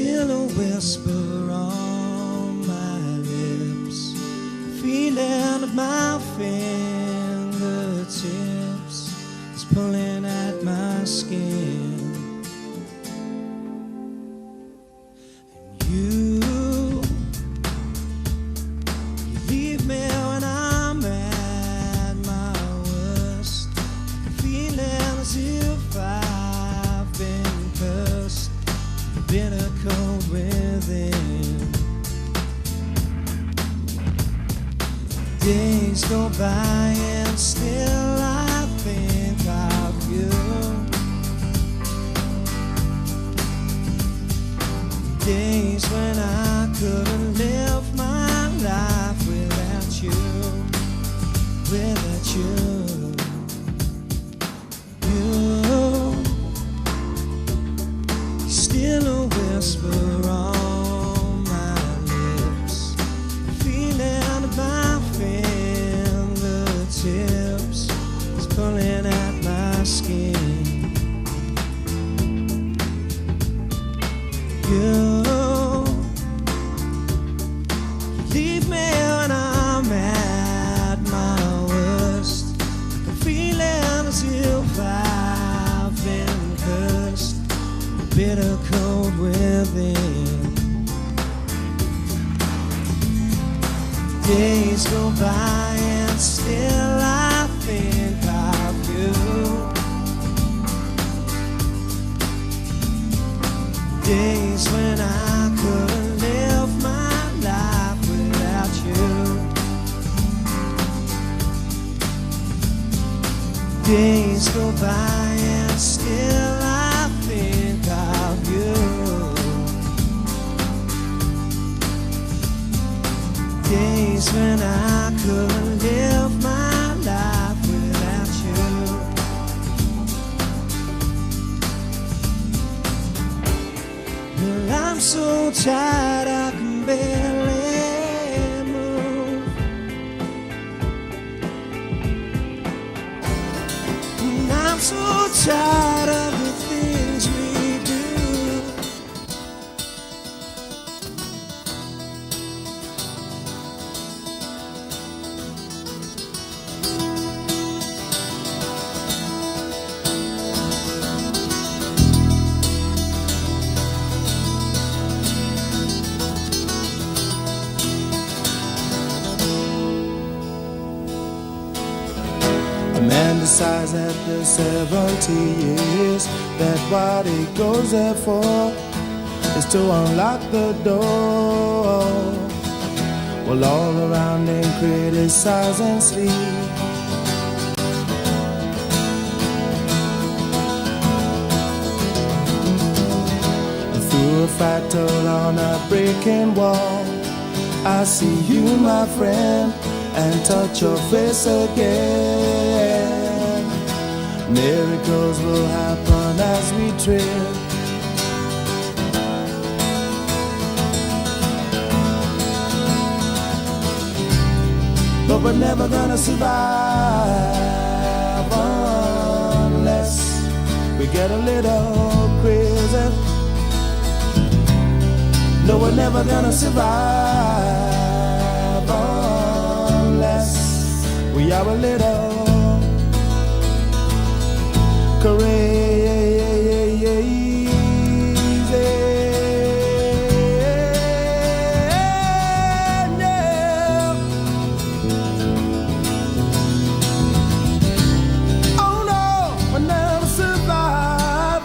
still a whisper on my lips, feeling of my fingertips is pulling at my skin. And you leave me when I'm at my worst, feeling as if I've been cursed, bitter cold within. Days go by and still I think of you. Days when I couldn't live my life without you, without you. You're still a whisper on my lips, feeling of my fingertips is pulling at my skin. You leave me when I'm at my worst, like I'm feeling as if I've been cursed, bitter cold within. Days go by and still I think of you. Days when I couldn't live my life without you. Days go by and still I think of you. Days when I couldn't live my life without you. Well, I'm so tired I can barely move. And I'm so tired of the things we do. A man decides after 70 years that what he goes there for is to unlock the door. While all around him criticize and sleep. And through a fractal on a breaking wall, I see you, my friend, and touch your face again. Miracles will happen as we trip. But we're never gonna survive unless we get a little crazy. No, we're never gonna survive unless we are a little crazy. Oh no, we'll never survive.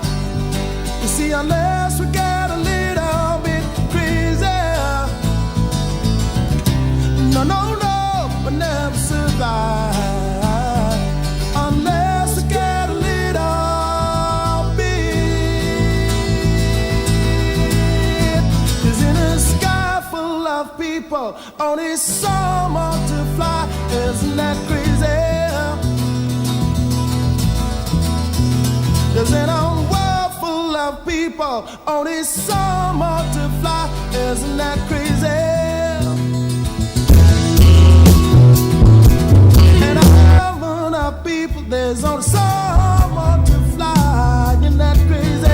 You see, unless we get a little bit crazy. No, no, no, we'll never survive. Only some more to fly, isn't that crazy? There's in a world full of people, only some more to fly, isn't that crazy? And a heaven of people, there's only some more to fly, isn't that crazy?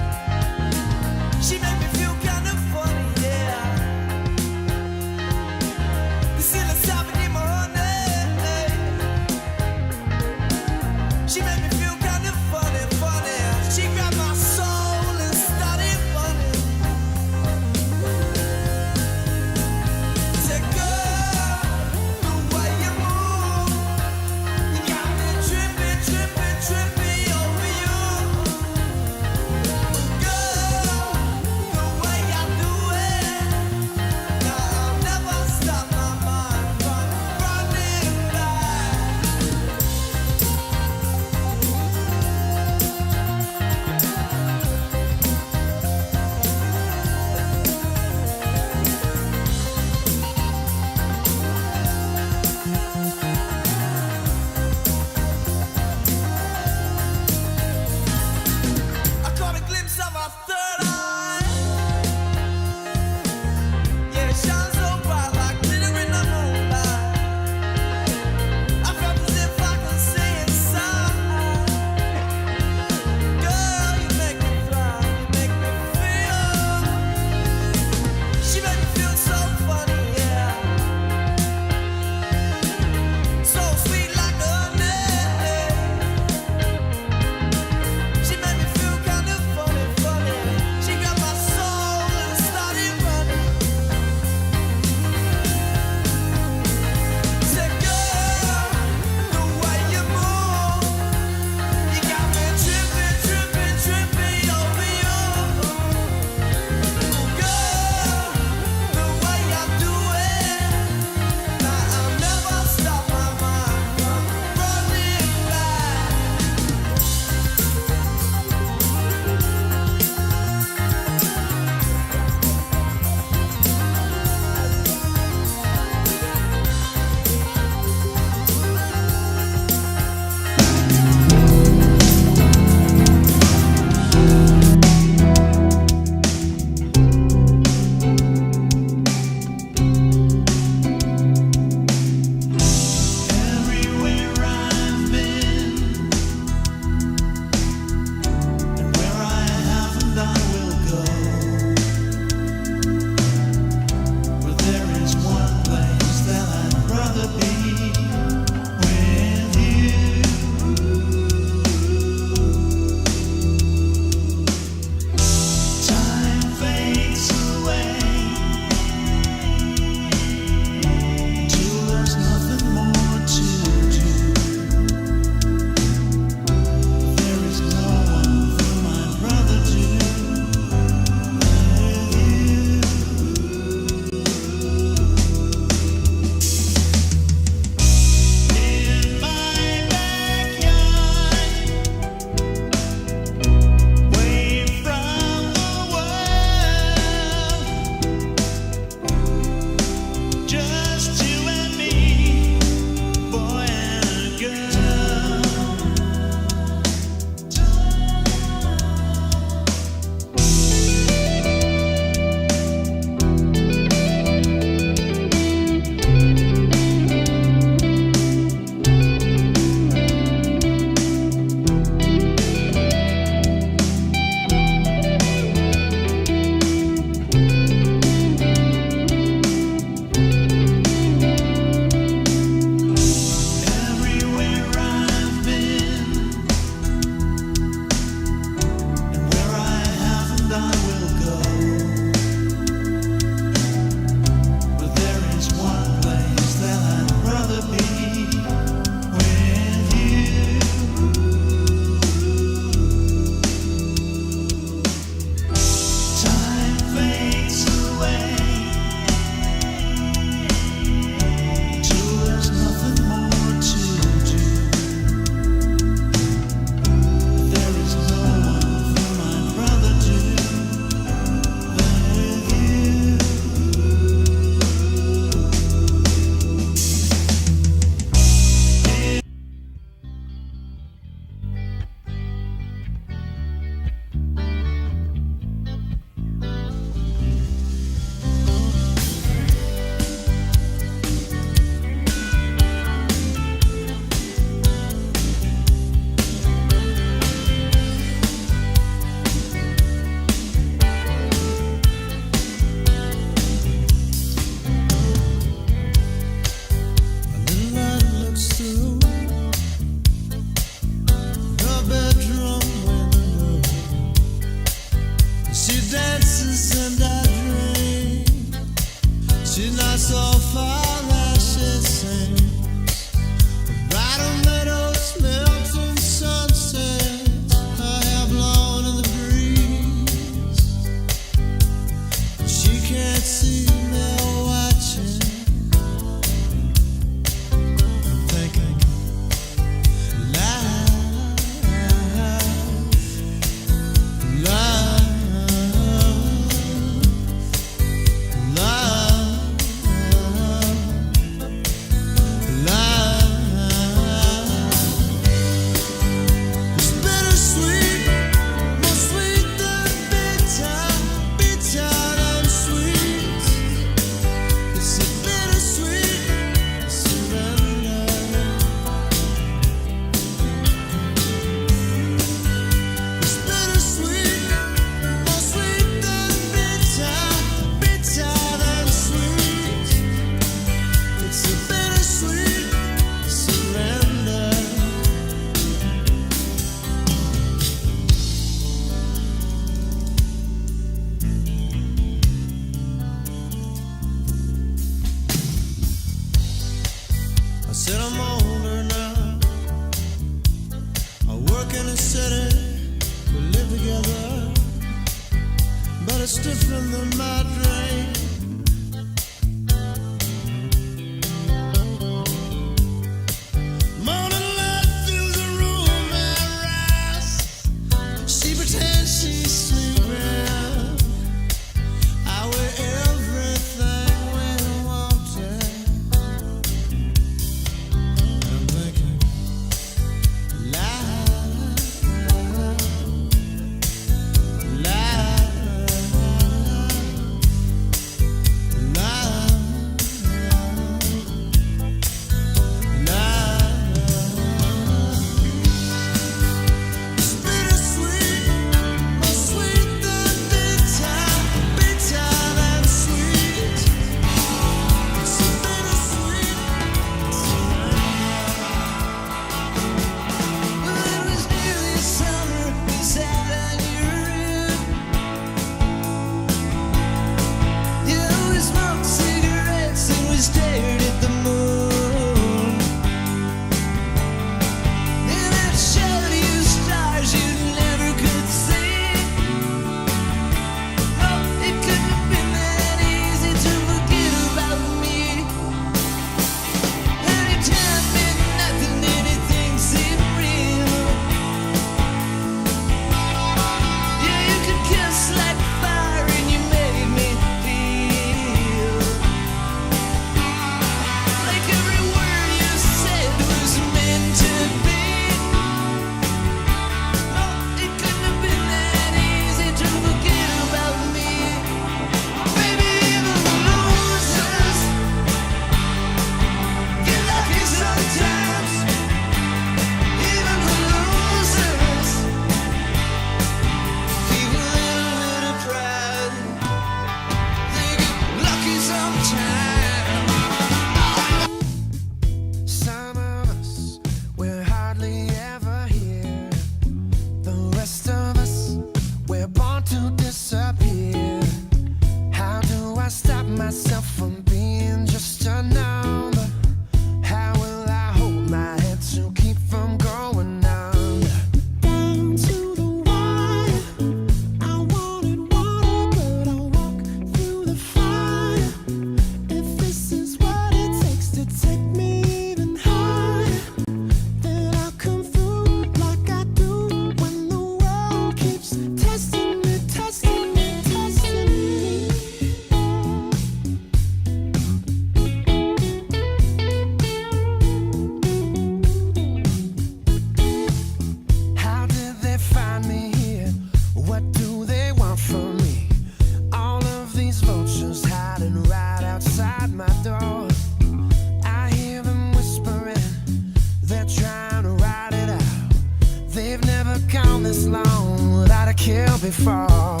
before.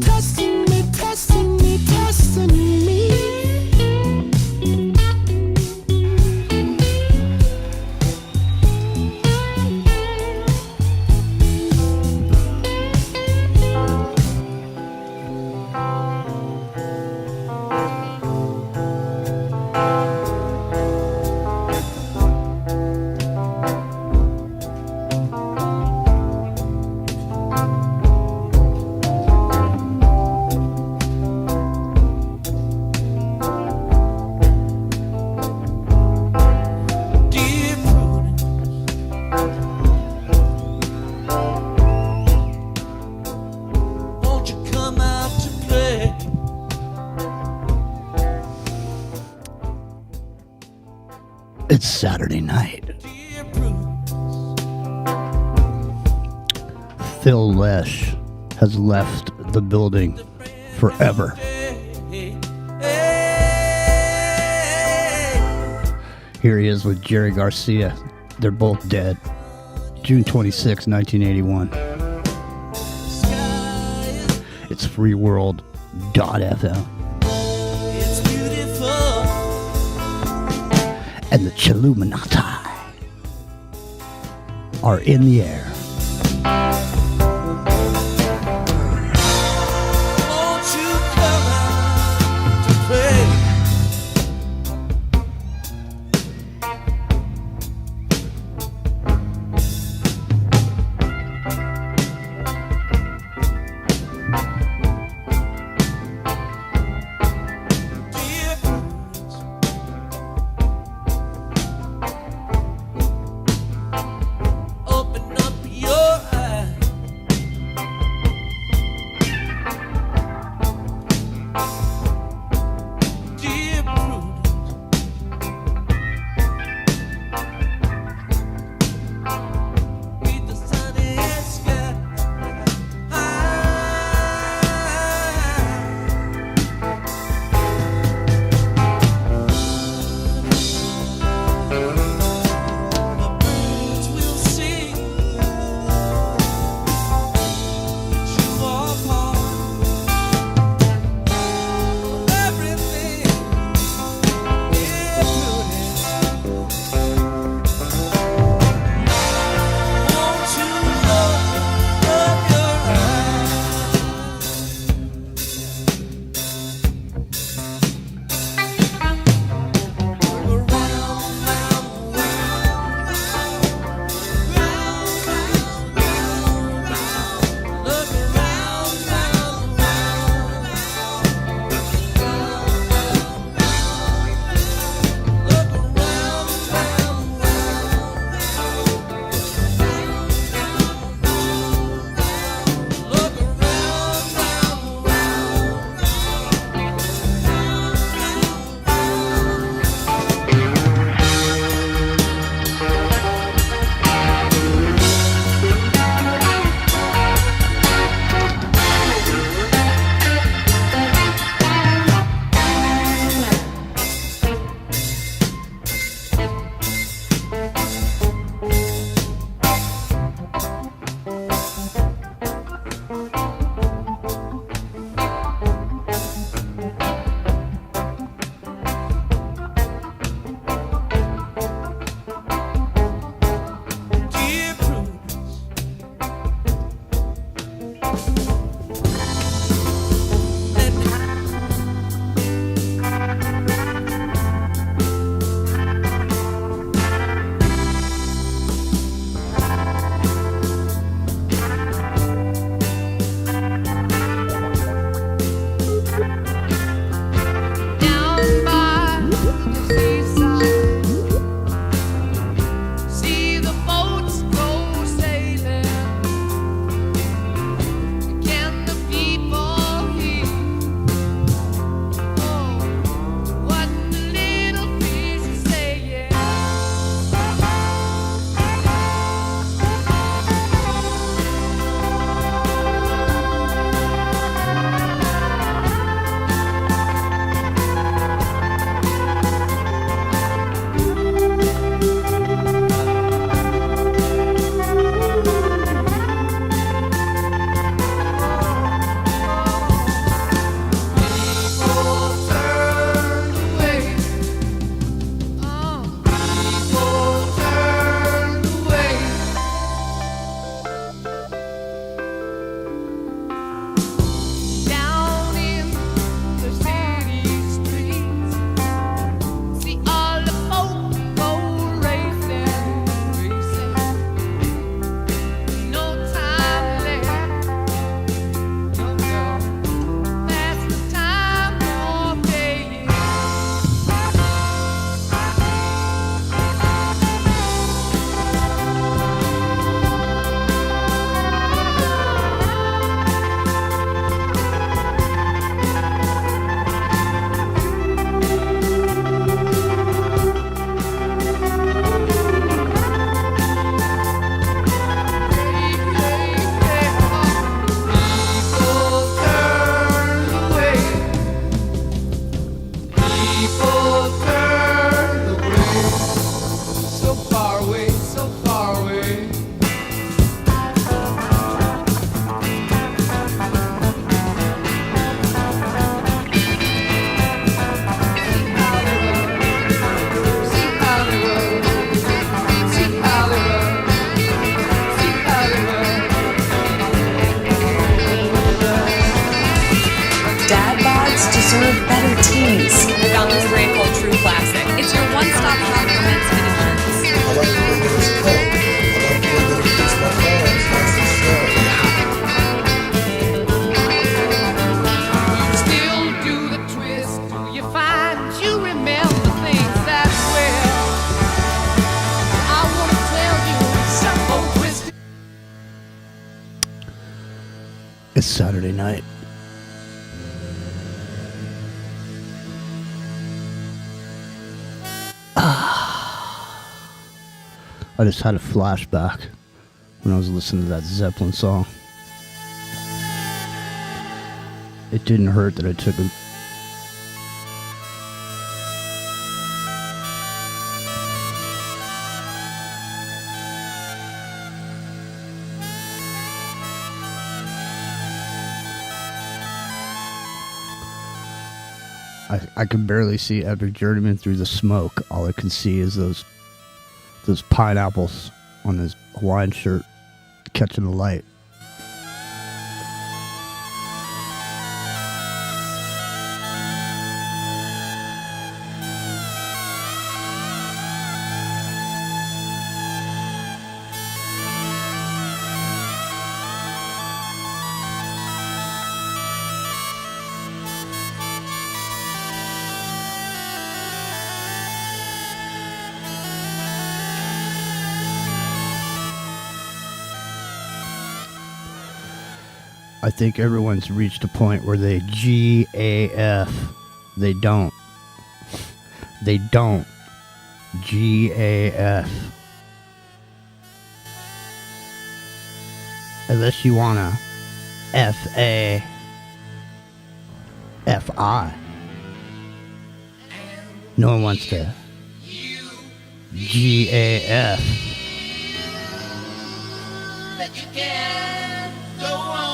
Testing me, testing me, testing It's Saturday night. Phil Lesh has left the building forever. Here he is with Jerry Garcia. They're both dead. June 26, 1981. It's freeworld.fm. It's beautiful. And the chilluminatti are in the air. Won't you come out to play? Dear Prince, open up your eyes. Saturday night. I just had a flashback when I was listening to that Zeppelin song. It didn't hurt that I took a... I can barely see Epic Journeyman through the smoke. All I can see is those pineapples on his Hawaiian shirt catching the light. I think everyone's reached a point where they GAF. They don't. They don't. GAF. Unless you wanna FA. FI. No one wants to GAF. But you can't go on.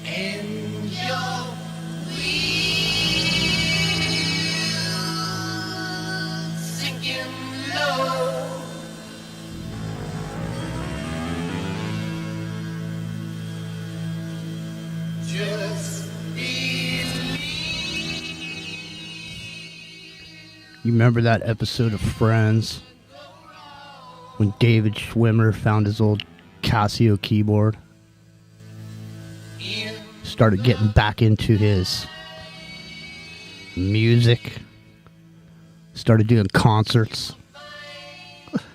And your wheels sinking low. Just believe. You remember that episode of Friends when David Schwimmer found his old Casio keyboard? Started getting back into his music. Started doing concerts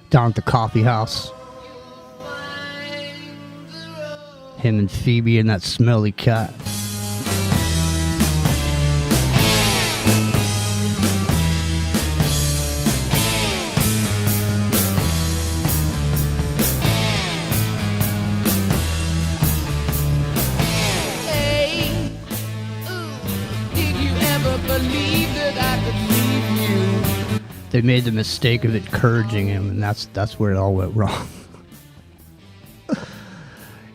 down at the coffee house. Him and Phoebe and that smelly cat. They made the mistake of encouraging him, and that's where it all went wrong.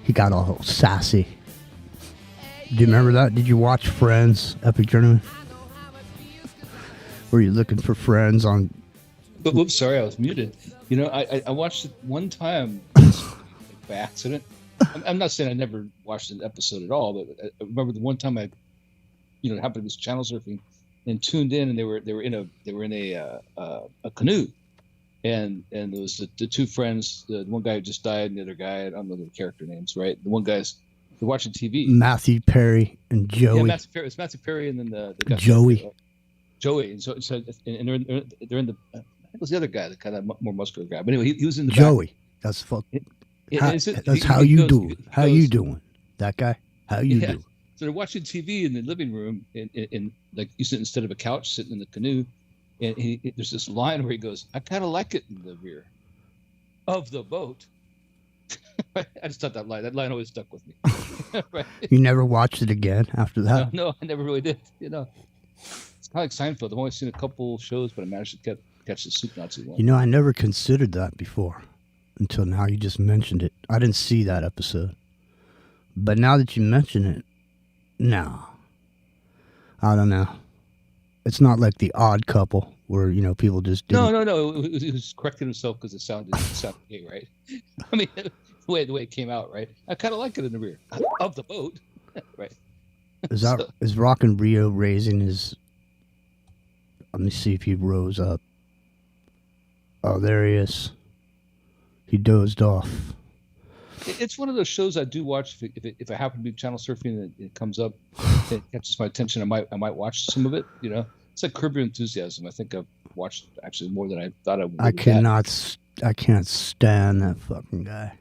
He got all sassy. Do you remember that? Did you watch Friends, Epic Journeyman? Were you looking for Friends on... Oops, sorry, I was muted. You know, I watched it one time by accident. I'm not saying I never watched an episode at all, but I remember the one time I, happened to be channel surfing and tuned in, and they were in a canoe, and there was the two friends, the one guy who just died, and the other guy, I don't know the character names, right? The one guy's they're watching TV. Matthew Perry and Joey. Yeah, Matthew Perry. It's Matthew Perry, and then the guy Joey. Joey, and so they're in the. I think it was the other guy, the kind of more muscular guy. But anyway, he was in the Joey. back. That's fuck. That's how you doing? How you doing? That guy. How you doing? So they're watching TV in the living room, and like you sit instead of a couch, sitting in the canoe, and there's this line where he goes, "I kind of like it in the rear of the boat." I just thought that line always stuck with me. Right? You never watched it again after that? No, I never really did. It's kind of like Seinfeld. I've only seen a couple shows, but I managed to catch the Soup Nazi one. I never considered that before until now. You just mentioned it. I didn't see that episode, but now that you mention it, no, I don't know. It's not like The Odd Couple where people just didn't... No. He was correcting himself because it sounded gay, right? I mean, the way it came out, right? I kind of like it in the rear of the boat, right? Is Rockin' Rio raising his... Let me see if he rose up. Oh, there he is. He dozed off. It's one of those shows I do watch if I happen to be channel surfing and it comes up, it catches my attention. I might watch some of it. It's like Curb Your Enthusiasm. I think I've watched actually more than I thought I would. I can't stand that fucking guy.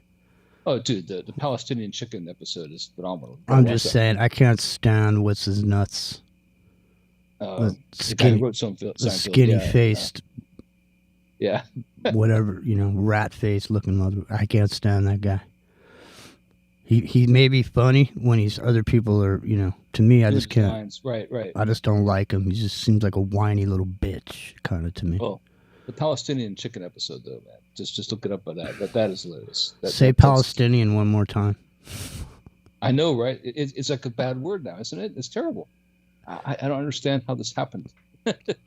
Oh, dude, the Palestinian chicken episode is phenomenal. I'm just saying, I can't stand what's his nuts. The guy who wrote Seinfeld. The skinny-faced, whatever, rat-faced looking mother. I can't stand that guy. He may be funny when other people are, to me, I just can't. Lines. Right. I just don't like him. He just seems like a whiny little bitch, kind of, to me. Oh, the Palestinian chicken episode, though, man. Just look it up by that. That is hilarious. Say Palestinian one more time. I know, right? It's like a bad word now, isn't it? It's terrible. I don't understand how this happened.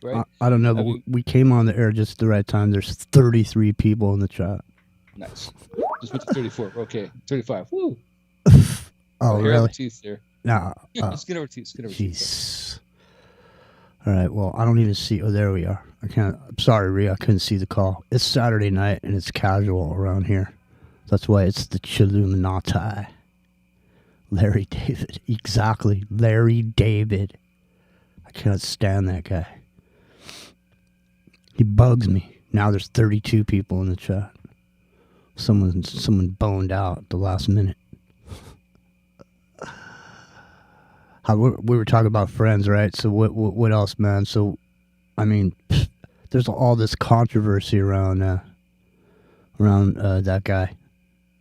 Right? I don't know, but we came on the air just at the right time. There's 33 people in the chat. Nice. Just went to 34. Okay, 35. Woo. Oh, really? Over teeth there. Nah. Skin over teeth. Jeez. All right. Well, I don't even see. Oh, there we are. I'm sorry, Rhea. I couldn't see the call. It's Saturday night and it's casual around here. That's why it's the chilluminatti. Larry David. Exactly. Larry David. I can't stand that guy. He bugs me. Now there's 32 people in the chat. Someone boned out at the last minute. We were talking about Friends, right? So what else, man? So, I mean, there's all this controversy around that guy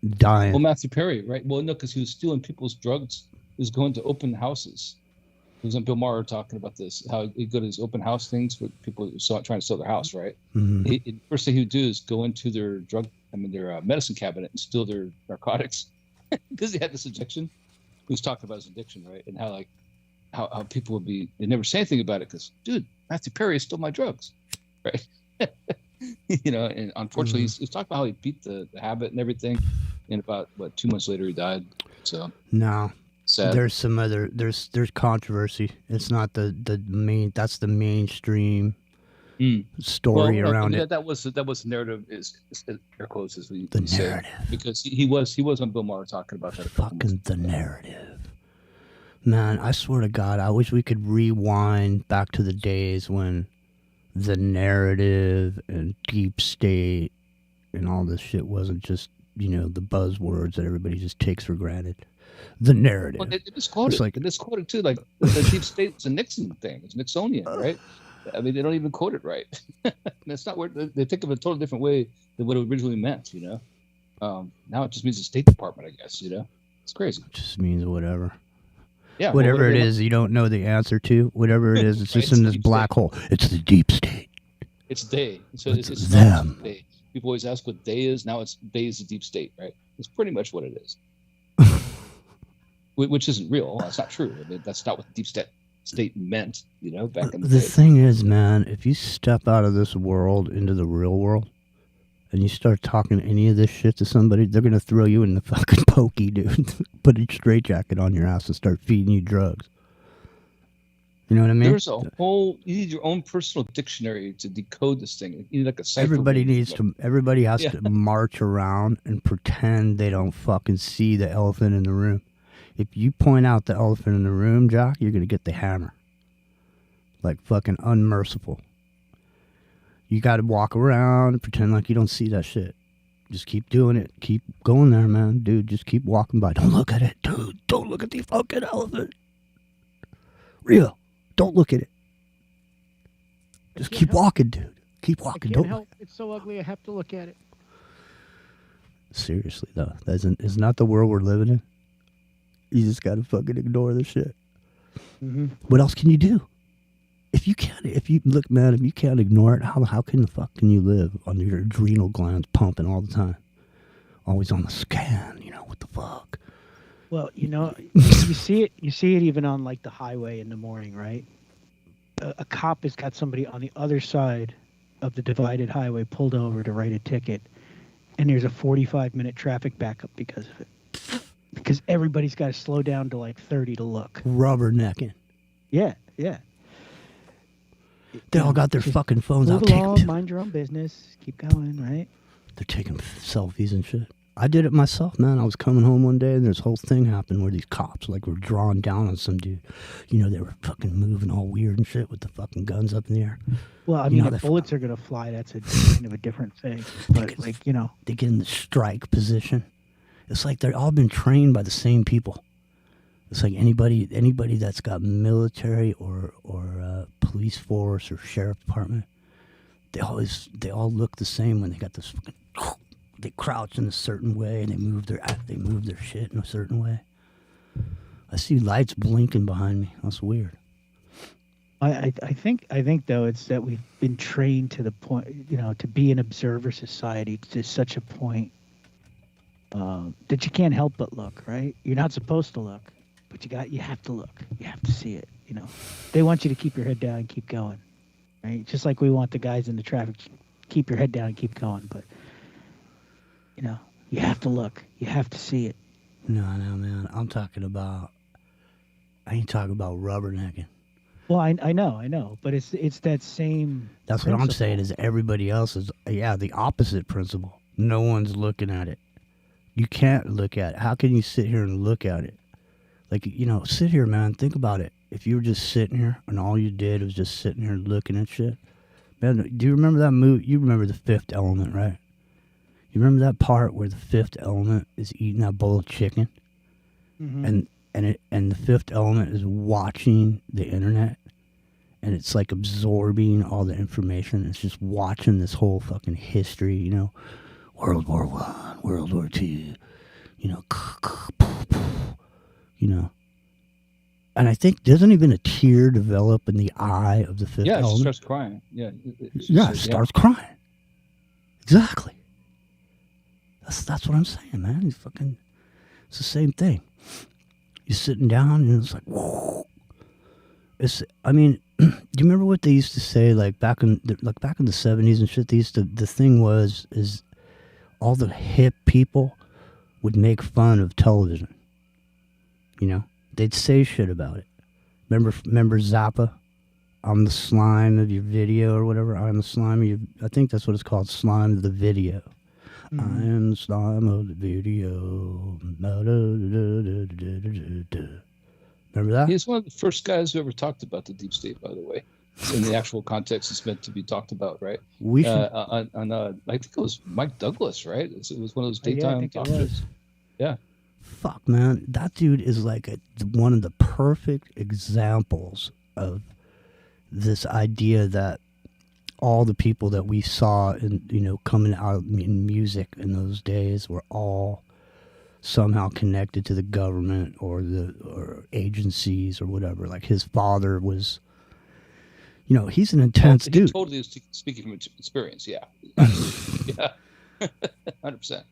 dying. Well, Matthew Perry, right? Well, no, because he was stealing people's drugs. He was going to open houses. He was on Bill Maher talking about this, how he'd go to these open house things with people trying to sell their house, right? Mm-hmm. First thing he would do is go into their medicine cabinet and steal their narcotics because he had this addiction. He was talking about his addiction, right? And how people would be, they never say anything about it because, dude, Matthew Perry stole my drugs, right? And unfortunately, he's talking about how he beat the habit and everything. And about, 2 months later, he died. So, no. Sad. There's some other, there's controversy. It's not the main, that's the mainstream story around it. That was the narrative, is air quotes, as we the say, narrative. because he was on Bill Maher talking about that. Fucking the narrative. Man, I swear to God, I wish we could rewind back to the days when the narrative and deep state and all this shit wasn't just, the buzzwords that everybody just takes for granted. The narrative. Well, it is quoted. It is quoted too. Like the deep state was a Nixon thing. It's Nixonian, right? I mean, they don't even quote it right. That's not where they think of it a totally different way than what it originally meant. Now it just means the State Department, I guess. It's crazy. It just means whatever. Yeah, whatever it is, you don't know the answer to. Whatever it is, it's just in this black hole. It's the deep state. It's they. So it's them. They. People always ask what they is. Now they is the deep state, right? It's pretty much what it is. Which isn't real. That's not true. I mean, that's not what the deep state meant, back in the day. The thing is, man, if you step out of this world into the real world and you start talking any of this shit to somebody, they're going to throw you in the fucking pokey, dude. Put a straitjacket on your ass and start feeding you drugs. You know what I mean? There's you need your own personal dictionary to decode this thing. You need like a cipher. Everybody has to march around and pretend they don't fucking see the elephant in the room. If you point out the elephant in the room, Jock, you're going to get the hammer. Like fucking unmerciful. You got to walk around and pretend like you don't see that shit. Just keep doing it. Keep going there, man. Dude, just keep walking by. Don't look at it, dude. Don't look at the fucking elephant. Real. Don't look at it. Just keep walking, dude. Keep walking. Don't help. It's so ugly I have to look at it. Seriously, though. Isn't that the world we're living in? You just gotta fucking ignore the shit. Mm-hmm. What else can you do? If you can't ignore it, how can the fuck can you live on your adrenal glands pumping all the time? Always on the scan, what the fuck? Well, you see it even on like the highway in the morning, right? A cop has got somebody on the other side of the divided highway pulled over to write a ticket, and there's a 45-minute traffic backup because of it. Because everybody's got to slow down to like 30 to look. Rubbernecking. Yeah. They all got their fucking phones out. Move along, mind your own business. Keep going, right? They're taking selfies and shit. I did it myself, man. I was coming home one day and this whole thing happened where these cops like were drawing down on some dude. You know, they were fucking moving all weird and shit with the fucking guns up in the air. Well, I You mean, know, if they- bullets are gonna fly, that's a kind of a different thing. But like, you know, They get in the strike position. It's like they're all been trained by the same people. It's like anybody that's got military or police force or sheriff department, they all look the same when they got this fucking. They crouch in a certain way and they move their shit in a certain way. I see lights blinking behind me. That's weird. I think though it's that we've been trained to the point, you know, to be an observer society to such a point that you can't help but look. Right? You're not supposed to look, but you have to look. You have to see it. You know, they want you to keep your head down and keep going. Right? Just like we want the guys in the traffic, keep your head down and keep going, but. You know, you have to look. You have to see it. No, man. I ain't talking about rubbernecking. Well, I know, but it's that same. That's what I'm principle. saying is everybody else is, the opposite principle. No one's looking at it. You can't look at it. How can you sit here and look at it? Like, you know, sit here, man. Think about it. If you were just sitting here and all you did was just sitting here looking at shit. Man, do you remember that movie? You remember The Fifth Element, right? You remember that part where the fifth element is eating that bowl of chicken, and the fifth element is watching the internet, and it's like absorbing all the information. It's just watching this whole fucking history, you know, World War I, World War II, you know, And I think doesn't even a tear develop in the eye of the fifth Yeah, element? it starts crying. Yeah, It starts crying. Exactly. That's what I'm saying, man. It's the same thing. You're sitting down and it's like, whoa. I mean, do you remember what they used to say, like back in the 70s and shit? The thing is all the hip people would make fun of television. You know, they'd say shit about it. Remember Zappa? I'm the slime of your video or whatever. I'm the slime of your. I think that's what it's called, slime of the video. I am the slime of the video. Remember that? He's one of the first guys who ever talked about the deep state, by the way. In the actual context it's meant to be talked about, right? We should. I think it was Mike Douglas, right? It was one of those daytime talk shows. Yeah. Fuck, man. That dude is like one of the perfect examples of this idea that all the people that we saw in, you know, coming out in music in those days were all somehow connected to the government or agencies or whatever. Like his father was, you know, he's an intense dude. He totally is speaking from experience. Yeah. Yeah. 100%.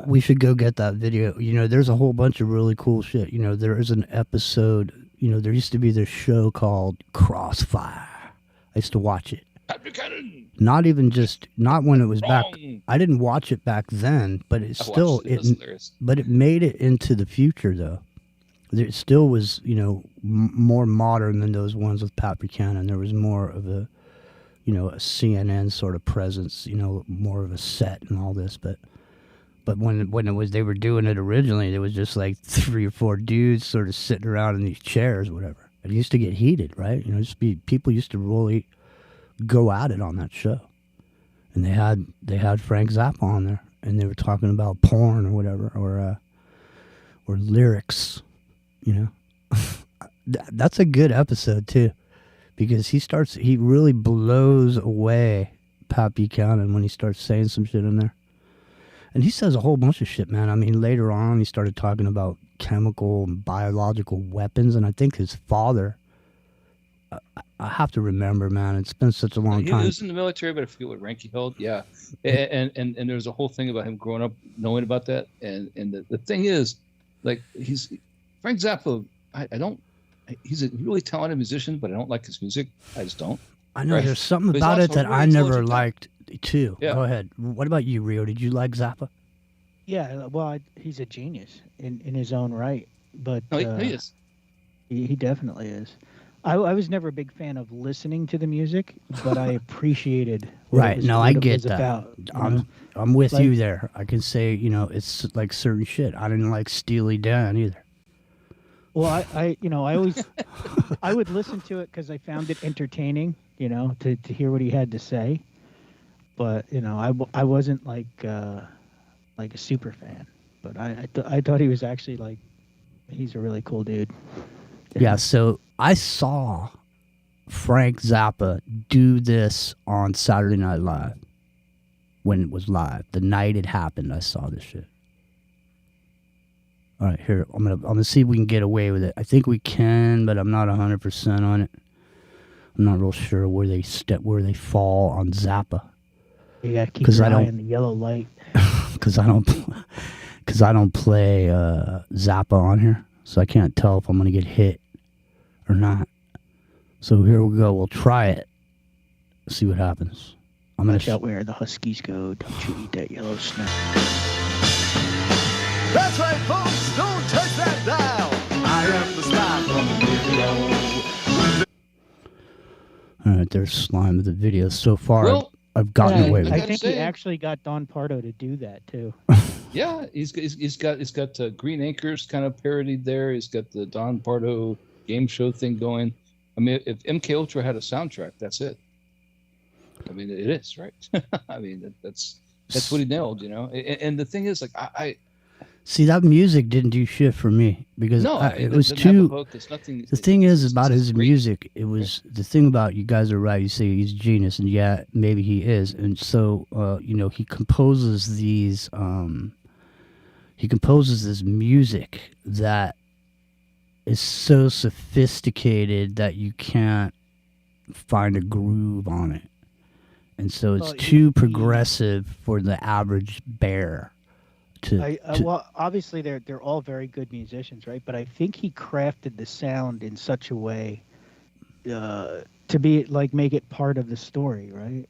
We should go get that video. You know, there's a whole bunch of really cool shit. You know, there is an episode, you know, there used to be this show called Crossfire. I used to watch it. Not when it was back. I didn't watch it back then, but it made it into the future though. It still was, you know, more modern than those ones with Pat Buchanan. There was more of a, you know, a CNN sort of presence, you know, more of a set and all this. But when it was, they were doing it originally, it was just like 3 or 4 dudes sort of sitting around in these chairs or whatever. It used to get heated, right? You know, people used to really go at it on that show. And they had Frank Zappa on there, and they were talking about porn or whatever, or lyrics, you know. That's a good episode too, because he really blows away Pat Buchanan when he starts saying some shit in there. And he says a whole bunch of shit, man. I mean, later on he started talking about chemical and biological weapons, and I think his father, I have to remember, man. It's been such a long time. He was in the military, but I forget what rank he held. Yeah, and there's a whole thing about him growing up knowing about that. And the thing is, like, Frank Zappa. He's a really talented musician, but I don't like his music. I just don't. I know there's something about it that I never liked too. Yeah. Go ahead. What about you, Rio? Did you like Zappa? Yeah, well, he's a genius in his own right. But no, he is. He definitely is. I was never a big fan of listening to the music, but I appreciated what Right. it was, No, what I it get was that. about. I'm with Like- you there. I can say, it's like certain shit. I didn't like Steely Dan either. Well, I always, I would listen to it because I found it entertaining, to hear what he had to say. But I wasn't like a super fan. But I thought he was actually like, he's a really cool dude. Yeah, so I saw Frank Zappa do this on Saturday Night Live when it was live. The night it happened, I saw this shit. All right, here I'm gonna see if we can get away with it. I think we can, but I'm not 100% on it. I'm not real sure where they fall on Zappa. You gotta keep 'Cause your I eye don't- on the yellow light. Because I don't play Zappa on here, so I can't tell if I'm gonna get hit or not. So here we go. We'll try it. See what happens. I'm gonna. Watch out where the Huskies go. Don't you eat that yellow snap. That's right, folks. Don't touch that dial. I am the slime from the video. All right, there's slime of the video. So far, Well, I've gotten Yeah, away with I it. gotta think he say- actually got Don Pardo to do that too. Yeah, he's got Green Acres kind of parodied there. He's got the Don Pardo game show thing going. I mean, if MK Ultra had a soundtrack, that's it. I mean, it is, right? I mean, that's what he nailed, And the thing is, like, I See, that music didn't do shit for me because no, it was doesn't have a too. hook. It's nothing. The thing is it's about his great. music. It was the thing about, you guys are right. You say he's a genius, and yeah, maybe he is. And so, he composes these. He composes this music that is so sophisticated that you can't find a groove on it, and so it's Well, too progressive for the average bear. Well, obviously they're all very good musicians, right? But I think he crafted the sound in such a way to be like make it part of the story, right?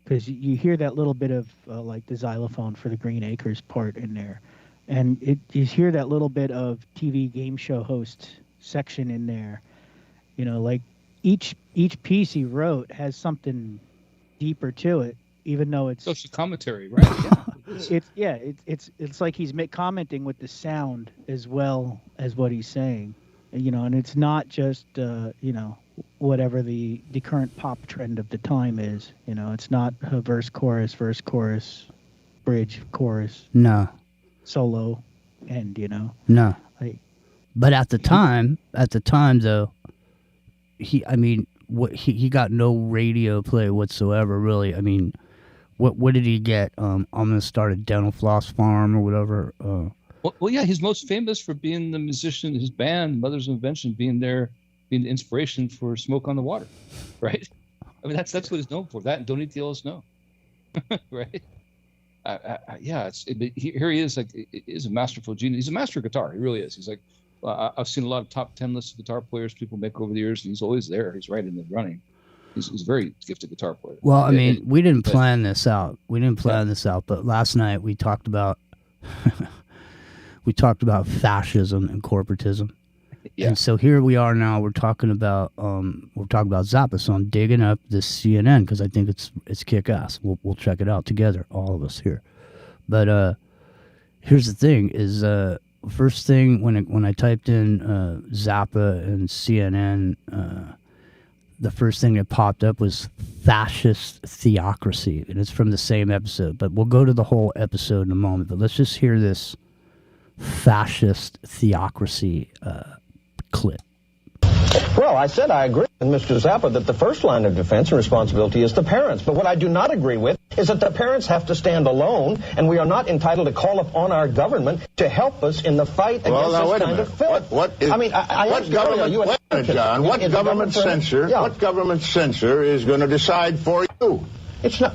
Because you hear that little bit of like the xylophone for the Green Acres part in there, and you hear that little bit of TV game show host section in there. Like each piece he wrote has something deeper to it, even though it's Social commentary, right? Yeah. it's like he's commenting with the sound as well as what he's saying, and it's not just whatever the current pop trend of the time is. It's not a verse chorus bridge chorus No, solo end. no. Like, But at the time though, he got no radio play whatsoever, really. I mean, what did he get? I'm gonna start a dental floss farm or whatever. Well, yeah, he's most famous for being the musician. His band, Mothers of Invention, being the inspiration for Smoke on the Water, right? I mean, that's what he's known for. That and Don't Eat the Yellow Snow, right? Here he is. Like, he is a masterful genius. He's a master of guitar. He really is. He's like, I've seen a lot of top 10 lists of guitar players people make over the years, and he's always there. He's right in the running. He's a very gifted guitar player. Well, I mean, we didn't plan this out. But last night we talked about fascism and corporatism. Yeah. And so here we are now. We're talking about Zappa. So I'm digging up this CNN because I think it's kick ass. We'll check it out together, all of us here. But here's the thing: is first thing when I typed in Zappa and CNN, the first thing that popped up was fascist theocracy, and it's from the same episode. But we'll go to the whole episode in a moment. But let's just hear this fascist theocracy clip. Well, I said I agree with Mr. Zappa that the first line of defense and responsibility is the parents. But what I do not agree with is that the parents have to stand alone, and we are not entitled to call upon our government to help us in the fight against this kind of filth. What government censor is going to decide for you? It's not.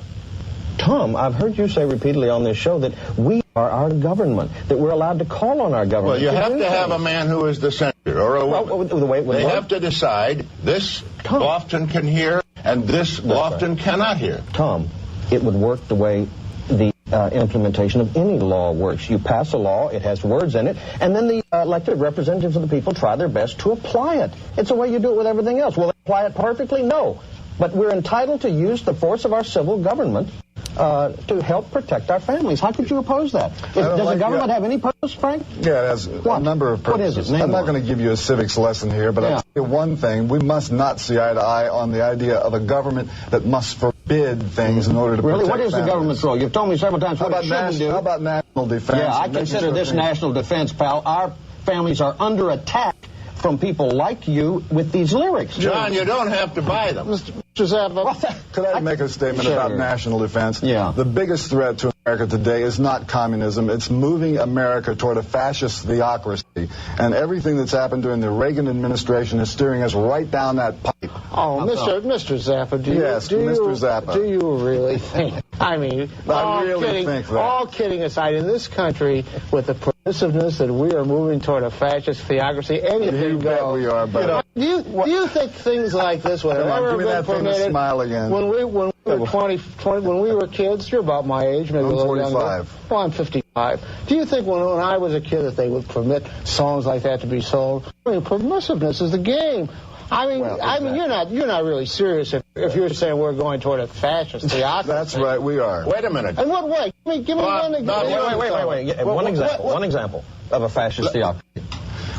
Tom, I've heard you say repeatedly on this show that we are our government, that we're allowed to call on our government. Well, you have to have a man who is the censor or a woman. They have to decide this Lofton can hear and this Lofton cannot hear. Tom, it would work the way the implementation of any law works. You pass a law, it has words in it, and then the elected representatives of the people try their best to apply it. It's the way you do it with everything else. Will they apply it perfectly? No. But we're entitled to use the force of our civil government to help protect our families. How could you oppose that? Does the government have any purpose, Frank? Yeah, it has a number of purposes. What is it? I'm not going to give you a civics lesson here, but I'll tell you one thing. We must not see eye to eye on the idea of a government that must forbid things in order to protect What is families. the government's role? You've told me several times what it shouldn't do. How about national defense? Yeah, I consider this national defense, pal. Our families are under attack from people like you with these lyrics. John, you don't have to buy them. Mr. Zappa, could I make a statement about national defense? Yeah. The biggest threat to America today is not communism. It's moving America toward a fascist theocracy. And everything that's happened during the Reagan administration is steering us right down that pipe. Oh, Mr. Zappa, do you really think? I mean, all kidding aside, in this country, with the permissiveness that we are moving toward a fascist theocracy, anything goes. We are, but do you think things like this would have ever been permitted? Smile again. When we were 20, when we were kids, you're about my age, maybe I'm a little 45. younger. Well, I'm 55. Do you think when I was a kid that they would permit songs like that to be sold? I mean, permissiveness is the game. I mean, you're not really serious if you're saying we're going toward a fascist theocracy. That's right, we are. Wait a minute. In what way? Give me one example. Wait. One example of a fascist theocracy.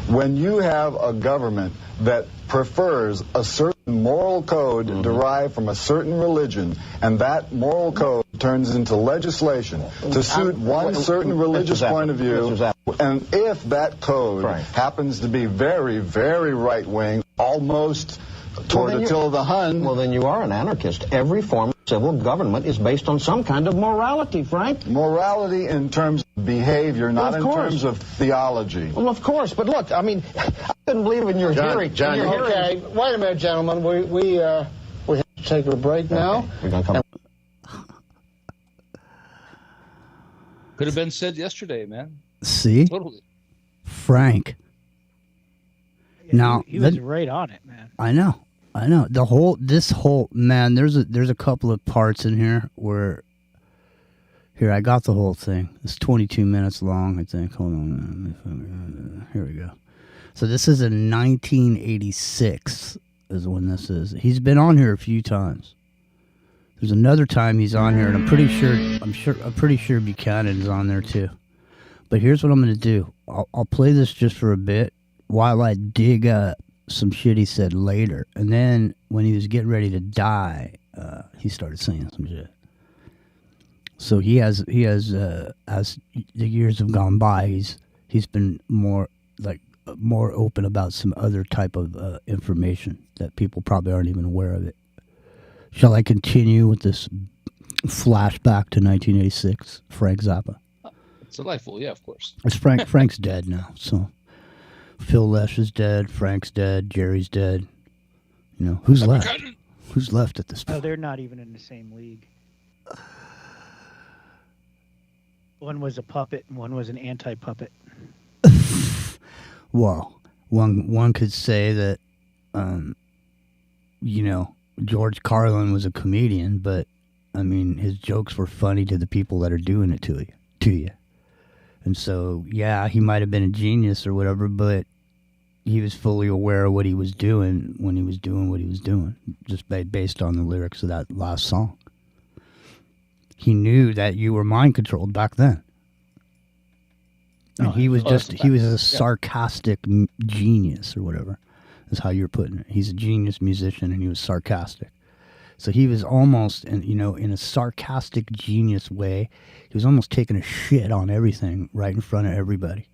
When you have a government that prefers a certain moral code derived from a certain religion, and that moral code turns into legislation to suit one certain religious point of view, and if that code happens to be very, very right-wing, almost toward Attila the Hun... Well, then you are an anarchist. Every form of civil government is based on some kind of morality, Frank. Morality in terms of behavior, not in terms of theology. Well, of course, but look, I mean, I couldn't believe in your hearing. John, okay, wait a minute, gentlemen. We have to take a break now. We're going to come. Could have been said yesterday, man. See? Totally. Frank. Now he was right on it, man. I know. This whole man. There's a couple of parts in here where. Here, I got the whole thing. It's 22 minutes long, I think. Hold on. Here we go. So this is in 1986 is when this is. He's been on here a few times. There's another time he's on here, and I'm pretty sure Buchanan's on there too. But here's what I'm going to do. I'll play this just for a bit while I dig up some shit he said later. And then when he was getting ready to die, he started saying some shit. So he has as the years have gone by, he's been more open about some other type of information that people probably aren't even aware of it. Shall I continue with this flashback to 1986, Frank Zappa? It's delightful, yeah, of course. It's Frank's dead now, so Phil Lesh is dead, Frank's dead, Jerry's dead. You know, who's left? Who's left at this point? Oh, they're not even in the same league. One was a puppet and one was an anti-puppet. Well, one could say that, George Carlin was a comedian, but I mean, his jokes were funny to the people that are doing it to you. And so, yeah, he might have been a genius or whatever, but he was fully aware of what he was doing when he was doing what he was doing, just based on the lyrics of that last song. He knew that you were mind controlled back then. And he was a sarcastic genius or whatever, is how you're putting it. He's a genius musician and he was sarcastic. So he was almost, in a sarcastic genius way, he was almost taking a shit on everything right in front of everybody.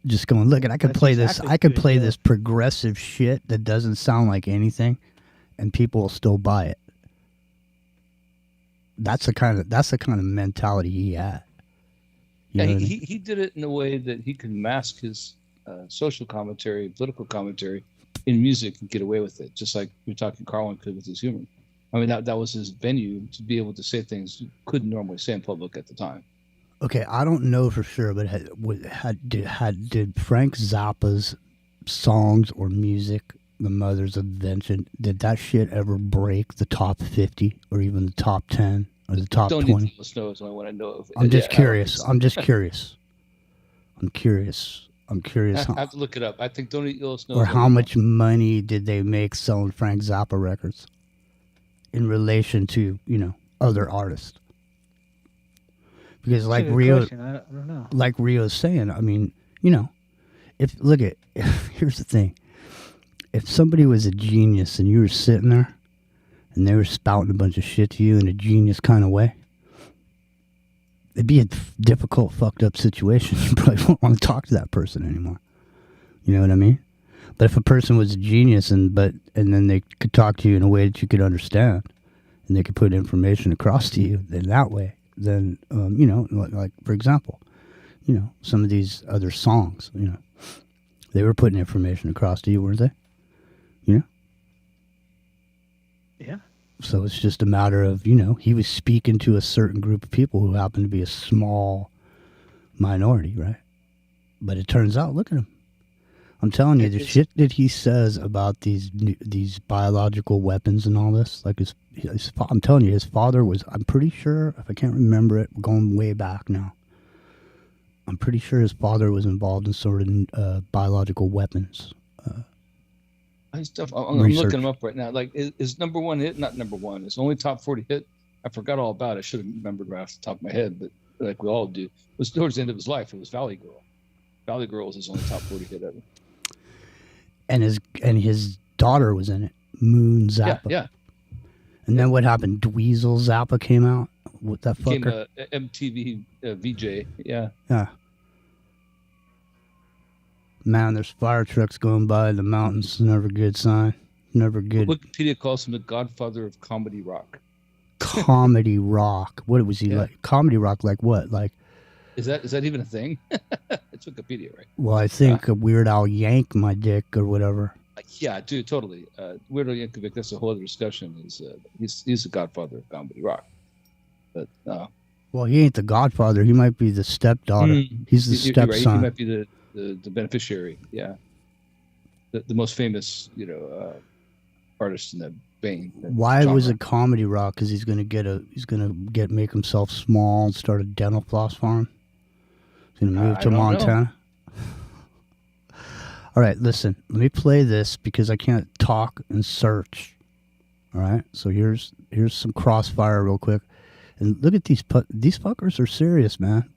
Just going, look, I could play this progressive shit that doesn't sound like anything, and people will still buy it. That's the kind of mentality he had. Yeah, he did it in a way that he could mask his social commentary, political commentary in music and get away with it, just like we're talking Carlin could with his humor. I mean, that was his venue to be able to say things you couldn't normally say in public at the time. Okay, I don't know for sure, but did Frank Zappa's songs or music, The Mother's Invention, did that shit ever break the top 50 or even the top 10 or the top Don't 20? Eat the Snow is the only one I know of. I'm just Yeah, curious. I'm just curious. I'm curious. I have to look it up. I think Don't Eat Yellow Snow. Or how much money did they make selling Frank Zappa records in relation to, other artists? Because like Rio, I don't know. Like Rio's saying, I mean, here's the thing. If somebody was a genius and you were sitting there and they were spouting a bunch of shit to you in a genius kind of way, it'd be a difficult, fucked up situation. You probably won't want to talk to that person anymore. You know what I mean? But if a person was a genius and then they could talk to you in a way that you could understand, and they could put information across to you in that way, then like for example, some of these other songs, they were putting information across to you, weren't they? Yeah. So it's just a matter of, he was speaking to a certain group of people who happen to be a small minority, right? But it turns out, look at him. I'm telling you, the shit that he says about these biological weapons and all this, like I'm telling you, his father was, I'm pretty sure, if I can't remember it, going way back now, I'm pretty sure his father was involved in sort of biological weapons. I'm looking him up right now. Like, is number one hit? Not number one. It's only top 40 hit. I forgot all about it. I should have remembered right off the top of my head, but like we all do. It was towards the end of his life. It was Valley Girl. Valley Girl was his only top 40 hit ever. And his daughter was in it, Moon Zappa. Yeah. And then what happened? Dweezil Zappa came out with that fucker. Became a MTV VJ. Yeah. Yeah. Man, there's fire trucks going by the mountains. Never good sign. Never good. Wikipedia calls him the godfather of comedy rock. Comedy rock. What was he like? Comedy rock, like what? Like. Is that even a thing? It's Wikipedia, right? Well, I think Weird Al yank my dick or whatever. Yeah, dude, totally. Weird Al Yankovic, that's a whole other discussion. He's the godfather of comedy rock. But well, he ain't the godfather. He might be the stepdaughter. He's the stepson. Right. He might be the beneficiary. Yeah, the most famous, artist in the vein. Why was it comedy rock? Because he's gonna make himself small and start a dental floss farm. He's gonna move to Montana. All right, listen. Let me play this because I can't talk and search. All right, so here's some Crossfire real quick, and look at these fuckers are serious, man.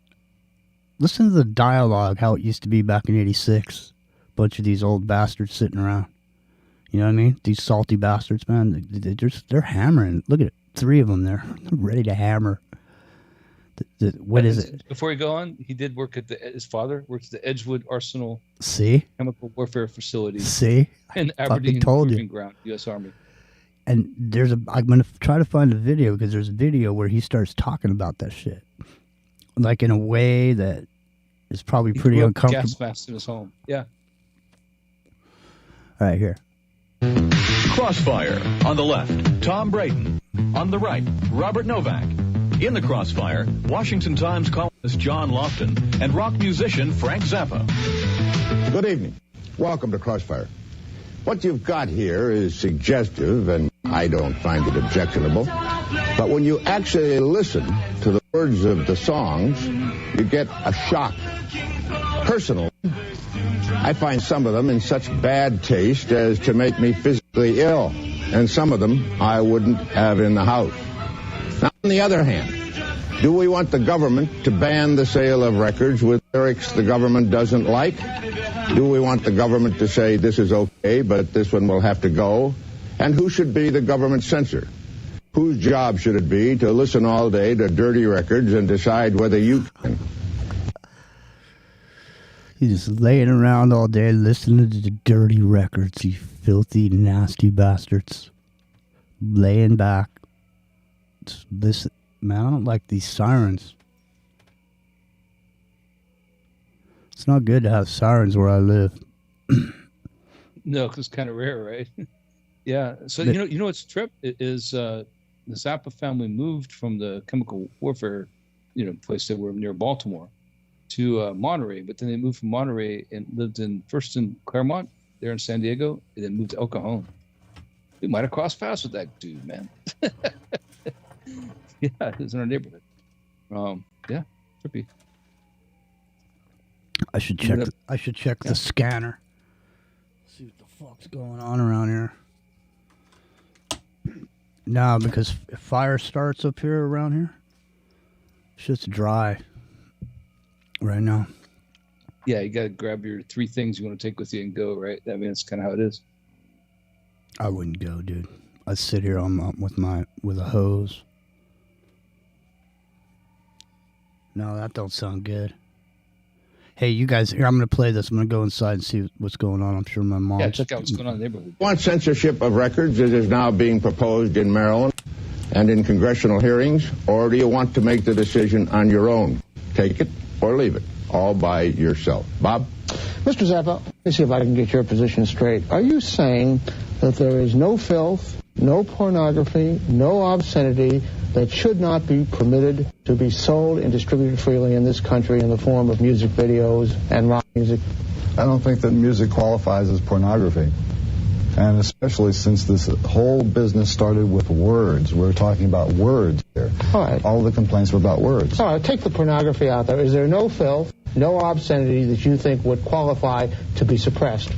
Listen to the dialogue, how it used to be back in '86. Bunch of these old bastards sitting around. You know what I mean? These salty bastards, man. They're hammering. Look at it. 3 of them there. They're ready to hammer. What is it? Before you go on, he did work at his father worked at the Edgewood Arsenal Chemical Warfare Facility. In Aberdeen Proving Ground, U.S. Army. And I'm going to try to find a video because there's a video where he starts talking about that shit. Like in a way that is probably pretty uncomfortable. Gas mask in his home. Yeah. All right, here. Crossfire. On the left, Tom Brayton. On the right, Robert Novak. In the Crossfire, Washington Times columnist John Lofton and rock musician Frank Zappa. Good evening. Welcome to Crossfire. What you've got here is suggestive, and I don't find it objectionable. But when you actually listen to the words of the songs, you get a shock. Personally, I find some of them in such bad taste as to make me physically ill, and some of them I wouldn't have in the house. Now, on the other hand, do we want the government to ban the sale of records with lyrics the government doesn't like? Do we want the government to say this is okay, but this one will have to go? And who should be the government censor? Whose job should it be to listen all day to dirty records and decide whether you can? He's just laying around all day listening to the dirty records, you filthy, nasty bastards. Laying back. Just listen. Man, I don't like these sirens. It's not good to have sirens where I live. No, because it's kind of rare, right? Yeah. So, you know what's trip is the Zappa family moved from the chemical warfare, place they were near Baltimore to Monterey, but then they moved from Monterey and lived first in Claremont, there in San Diego, and then moved to El Cajon. We might have crossed paths with that dude, man. Yeah, it is in our neighborhood. Yeah, should be. I should check. I should check the scanner. See what the fuck's going on around here. No, because if fire starts up here around here, shit's dry right now. Yeah, you gotta grab your 3 things you want to take with you and go. Right? I mean, that's kind of how it is. I wouldn't go, dude. I'd sit here with a hose. No, that don't sound good. Hey, you guys, here, I'm going to play this. I'm going to go inside and see what's going on. I'm sure my mom... Yeah, check out what's going on in the neighborhood. Want censorship of records as is now being proposed in Maryland and in congressional hearings, or do you want to make the decision on your own? Take it or leave it, all by yourself. Bob? Mr. Zappa, let me see if I can get your position straight. Are you saying that there is no filth, no pornography, no obscenity that should not be permitted to be sold and distributed freely in this country in the form of music videos and rock music? I don't think that music qualifies as pornography. And especially since this whole business started with words. We're talking about words here. All right. All the complaints were about words. All right, take the pornography out there. Is there no filth, no obscenity that you think would qualify to be suppressed?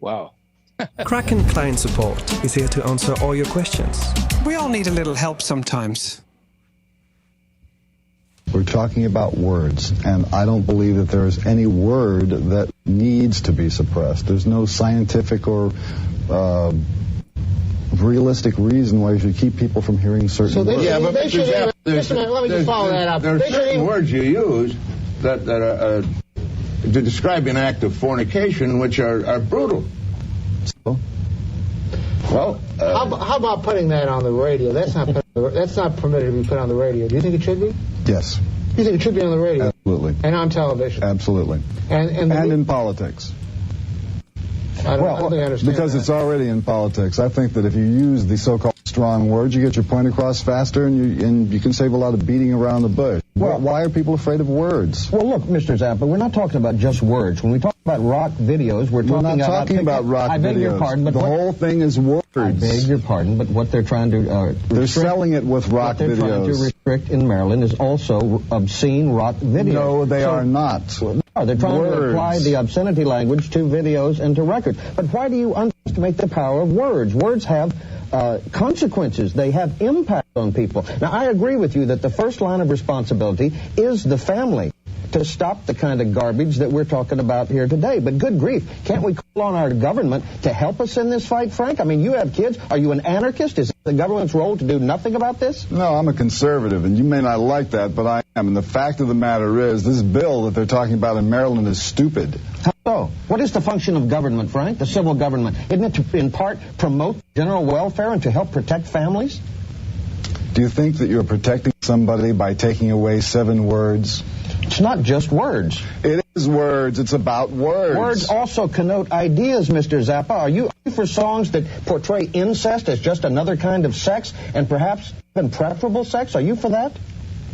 Wow. Kraken Client Support is here to answer all your questions. We all need a little help sometimes. We're talking about words, and I don't believe that there is any word that needs to be suppressed. There's no scientific or realistic reason why you should keep people from hearing certain words. Yeah, but let me just follow that up. There are certain words you use that are to describe an act of fornication which are brutal. So? Well, how about putting that on the radio? That's not permitted to be put on the radio. Do you think it should be? Yes. You think it should be on the radio? Absolutely. And on television? Absolutely. And in politics. I don't think I understand because that. It's already in politics. I think that if you use the so-called strong words, you get your point across faster, and you can save a lot of beating around the bush. Well, why are people afraid of words? Well, look, Mr. Zappa, we're not talking about just words. When we talk about rock videos, we're not talking about rock videos. I beg your pardon, but the whole thing is words. I beg your pardon, but what they're trying to they're selling it with rock videos. What they're trying to restrict in Maryland is also obscene rock videos. No, they are not. No, they're trying to apply the obscenity language to videos and to records. But why do you underestimate the power of words? Words have consequences. They have impact on people. Now, I agree with you that the first line of responsibility is the family to stop the kind of garbage that we're talking about here today. But good grief, can't we call on our government to help us in this fight, Frank? I mean, you have kids. Are you an anarchist? Is it the government's role to do nothing about this? No, I'm a conservative, and you may not like that, but I am. And the fact of the matter is, this bill that they're talking about in Maryland is stupid. How so? What is the function of government, Frank? The civil government. Isn't it to, in part, promote general welfare and to help protect families? Do you think that you're protecting somebody by taking away 7 words? It's not just words. It is words. It's about words. Words also connote ideas, Mr. Zappa. Are you for songs that portray incest as just another kind of sex and perhaps even preferable sex? Are you for that?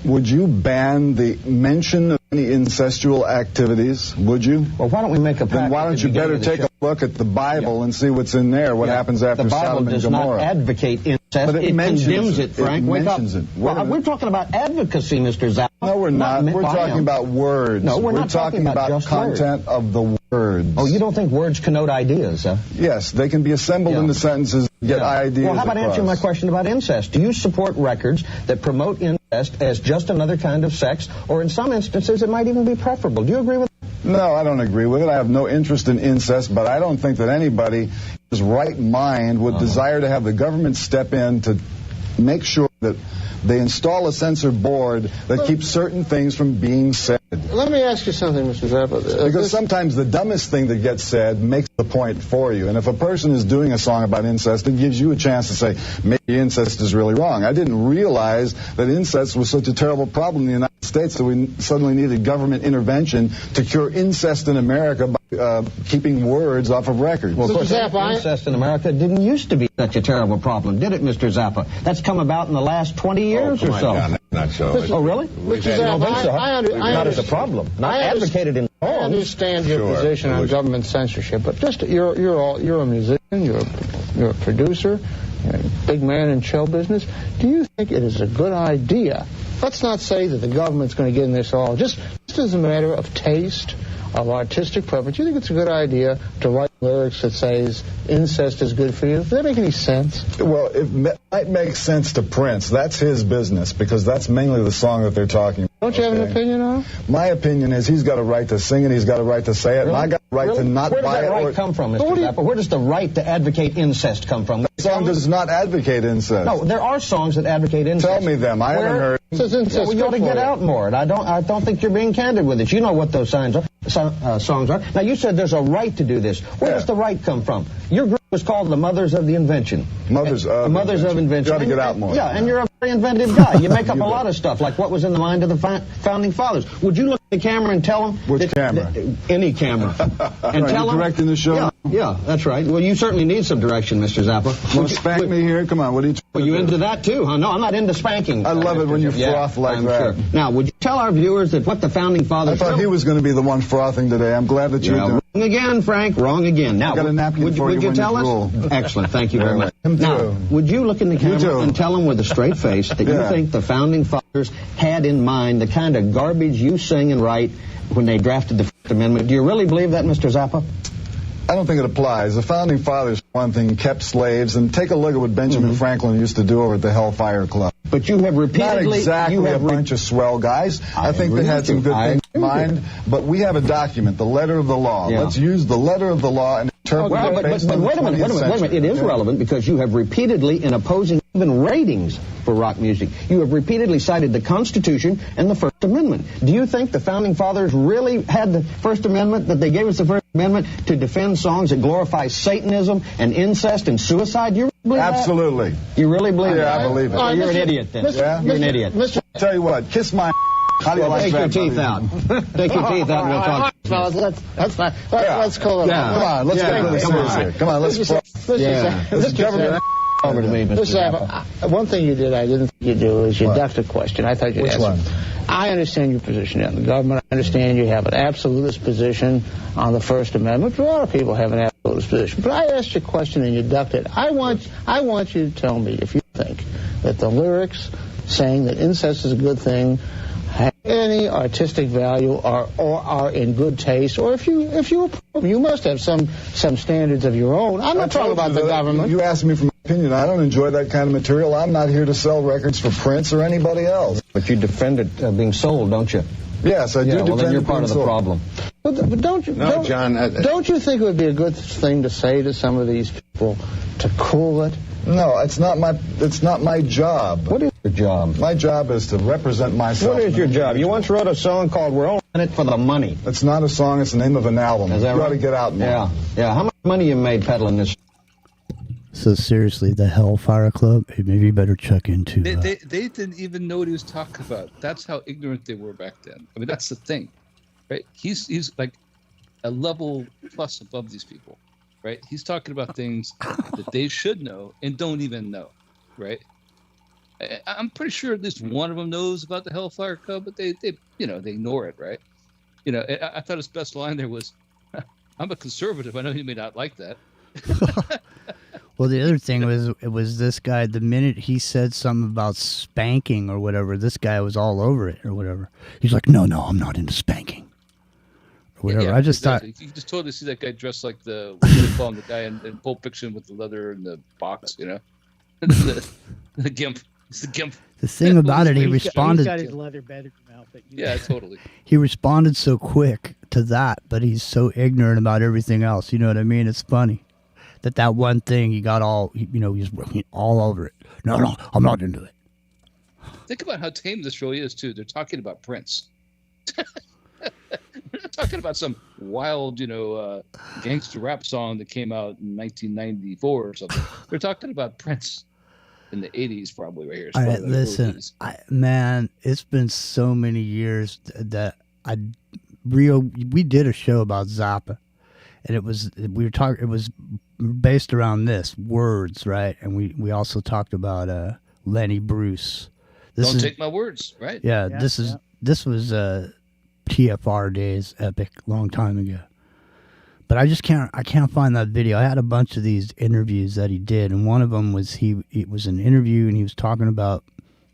Would you ban the mention of any incestual activities? Would you? Well, why don't we make a pact? Then why don't you better take a look at the Bible and see what's in there, what happens after Sodom and Gomorrah. The Bible does not advocate incest. But it condemns it, Frank. It mentions it. Well, we're talking about advocacy, Mr. Zappa. No, we're not. We're talking about words. No, we're not talking about just content of the words. Oh, you don't think words connote ideas, huh? Yes, they can be assembled into sentences and get ideas. Well, how about answering my question about incest? Do you support records that promote incest as just another kind of sex, or in some instances it might even be preferable? Do you agree with that? No, I don't agree with it. I have no interest in incest, but I don't think that anybody in his right mind would desire to have the government step in to make sure that they install a censor board that keeps certain things from being said. Let me ask you something, Mr. Zappa. Because sometimes the dumbest thing that gets said makes the point for you. And if a person is doing a song about incest, it gives you a chance to say, maybe incest is really wrong. I didn't realize that incest was such a terrible problem in the United States that we suddenly needed government intervention to cure incest in America by keeping words off of records. Well, of course, incest in America didn't used to be such a terrible problem, did it, Mr. Zappa? That's come about in the last 20 years or so. John, not so. Oh, really? Mr. Zappa, Not as a problem. Not advocated in I understand your position on government censorship, but just you're a musician, you're a producer, you're a big man in show business. Do you think it is a good idea? Let's not say that the government's going to get in this all. Just as a matter of taste, of artistic preference, do you think it's a good idea to write lyrics that says incest is good for you? Does that make any sense? Well, it might make sense to Prince. That's his business, because that's mainly the song that they're talking about. Don't you have an opinion on it? My opinion is he's got a right to sing it, he's got a right to say it, and I got a right to not buy it. Where does that right come from, Mr. Zappa? Where does the right to advocate incest come from? The song does not advocate incest. No, there are songs that advocate incest. Tell me them. I haven't heard. Well, you ought to get out more. And I don't think you're being candid with it. You know what those songs are. Now, you said there's a right to do this. Where does the right come from? Your group was called the Mothers of the Invention. Mothers of Invention. You ought to get out more. Yeah, and you're a very inventive guy. You make up a lot of stuff, like what was in the mind of the Founding Fathers. Would you look at the camera and tell them? Which camera? Any camera. And tell them. Directing the show? Yeah, that's right. Well, you certainly need some direction, Mr. Zappa. Want to spank me here? Come on, what are you Well, you into that too, huh? No, I'm not into spanking. I love it when you froth like that. Sure. Now, would you tell our viewers that what the Founding Fathers... I thought he was going to be the one frothing today. I'm glad that you're doing it. Wrong again, Frank. Wrong again. Now, I got a napkin for you would you tell us? Excellent. Thank you very much. Now, would you look in the camera and tell them with a straight face that you think the Founding Fathers had in mind the kind of garbage you sing and write when they drafted the First Amendment? Do you really believe that, Mr. Zappa? I don't think it applies. The Founding Fathers, for one thing, kept slaves, and take a look at what Benjamin Franklin used to do over at the Hellfire Club. But you have repeatedly... Not exactly a bunch of swell guys. I think they had some good things in mind, but we have a document, the letter of the law. Yeah. Let's use the letter of the law and interpret it based on the 20th century. It is relevant because you have repeatedly, in opposing even ratings for rock music, you have repeatedly cited the Constitution and the First Amendment. Do you think the Founding Fathers really had the First Amendment, that they gave us the First Amendment to defend songs that glorify Satanism and incest and suicide? You really believe Absolutely. That? You really believe that? Yeah, I believe it. Well, you're an idiot then. You're an idiot. I'll tell you what, kiss my... How do you like Take that, your teeth out. Take your teeth out and we'll talk. Fellas, that's fine. Let's call it Come on, let's get this here. Come on, let's... This government... Over to me, Mr. Zappa. One thing you did I didn't think you do is you ducked a question. I thought you'd ask. Which one? I understand your position on the government. I understand you have an absolutist position on the First Amendment. A lot of people have an absolutist position. But I asked you a question and you ducked it. I want you to tell me if you think that the lyrics saying that incest is a good thing have any artistic value or are in good taste, or if you approve, you must have some standards of your own. I'm not talking about the government. You asked me for my opinion. I don't enjoy that kind of material. I'm not here to sell records for Prince or anybody else. But you defend it being sold, don't you? Yes, I do defend it. Well, then you're part of the problem. But don't you? No, John. Don't you think it would be a good thing to say to some of these people to cool it? No, it's not my job. What is your job? My job is to represent myself. What is your job? You once wrote a song called "We're Only in It for the Money." It's not a song. It's the name of an album. Is that you right? ought to get out more. Yeah. How much money you made peddling this? So seriously, the Hellfire Club, maybe you better check into... They didn't even know what he was talking about. That's how ignorant they were back then. I mean, that's the thing, right? He's like a level plus above these people, right? He's talking about things that they should know and don't even know, right? I'm pretty sure at least one of them knows about the Hellfire Club, but they ignore it, right? I thought his best line there was, "I'm a conservative. I know you may not like that." Well, the other thing was this guy, the minute he said something about spanking or whatever, this guy was all over it or whatever. He's like, no, I'm not into spanking. Or whatever. Yeah, I just exactly. thought... You just totally see that guy dressed like what do they call him, the guy in Pulp Fiction with the leather and the box, the gimp. It's the gimp. The thing about it, he responded... He's got his leather bedroom outfit. Yeah, totally. He responded so quick to that, but he's so ignorant about everything else. You know what I mean? It's funny. That one thing he got all, he's all over it. No, I'm not into it. Think about how tame this really is, too. They're talking about Prince. They're not talking about some wild, gangster rap song that came out in 1994 or something. They're talking about Prince in the 80s, probably, right here. Listen, man, it's been so many years that we did a show about Zappa, and it was based around this words, right? And we also talked about Lenny Bruce. Don't take my words, right? Yeah, this was TFR days, epic, long time ago. But I can't find that video. I had a bunch of these interviews that he did, and one of them was it was an interview, and he was talking about